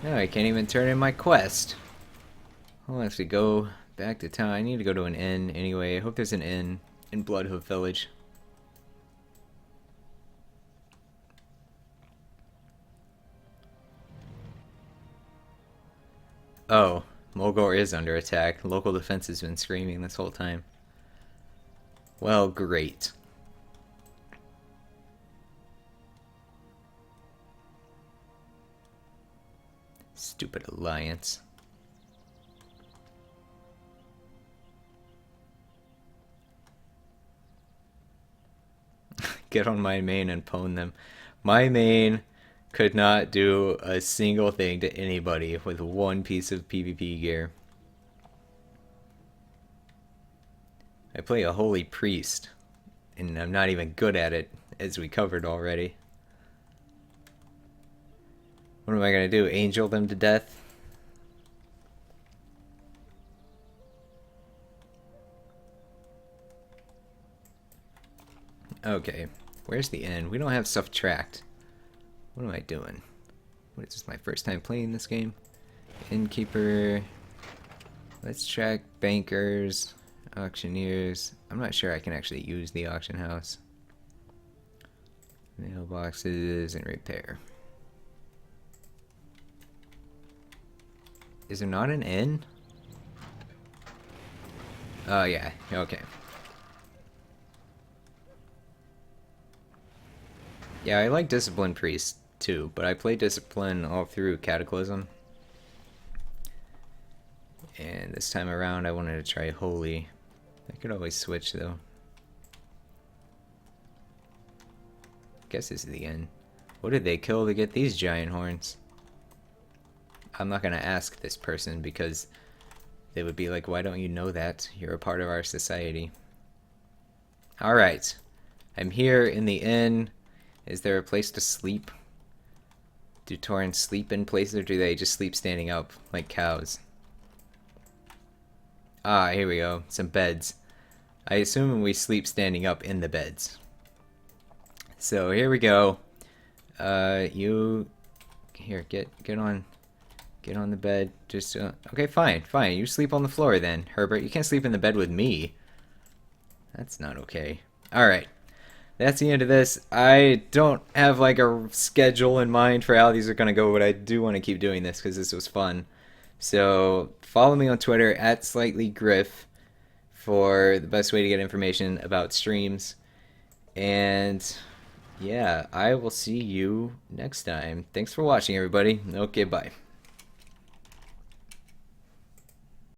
No, I can't even turn in my quest. I'll have to go back to town. I need to go to an inn anyway. I hope there's an inn in Bloodhoof Village. Oh, Mulgore is under attack. Local defense has been screaming this whole time. Well, great. Stupid alliance. Get on my main and pwn them. My main could not do a single thing to anybody with one piece of PvP gear. I play a holy priest, and I'm not even good at it, as we covered already. What am I gonna do? Angel them to death? Okay, where's the inn? We don't have stuff tracked. What am I doing? What is this, my first time playing this game? Innkeeper. Let's track bankers, auctioneers. I'm not sure I can actually use the auction house. Mailboxes and repair. Is there not an inn? Oh yeah, okay. Yeah, I like Discipline Priest too, but I play Discipline all through Cataclysm. And this time around I wanted to try Holy. I could always switch though. Guess this is the end. What did they kill to get these giant horns? I'm not gonna ask this person because they would be like, why don't you know that? You're a part of our society. Alright. I'm here in the inn. Is there a place to sleep? Do Tauren sleep in places, or do they just sleep standing up like cows? Ah, here we go. Some beds. I assume we sleep standing up in the beds. So here we go. You here, get on the bed. Just okay, fine. You sleep on the floor then, Herbert. You can't sleep in the bed with me. That's not okay. All right. That's the end of this. I don't have like a schedule in mind for how these are going to go, but I do want to keep doing this because this was fun. So follow me on Twitter at SlightlyGriff for the best way to get information about streams. And yeah, I will see you next time. Thanks for watching, everybody. Okay, bye.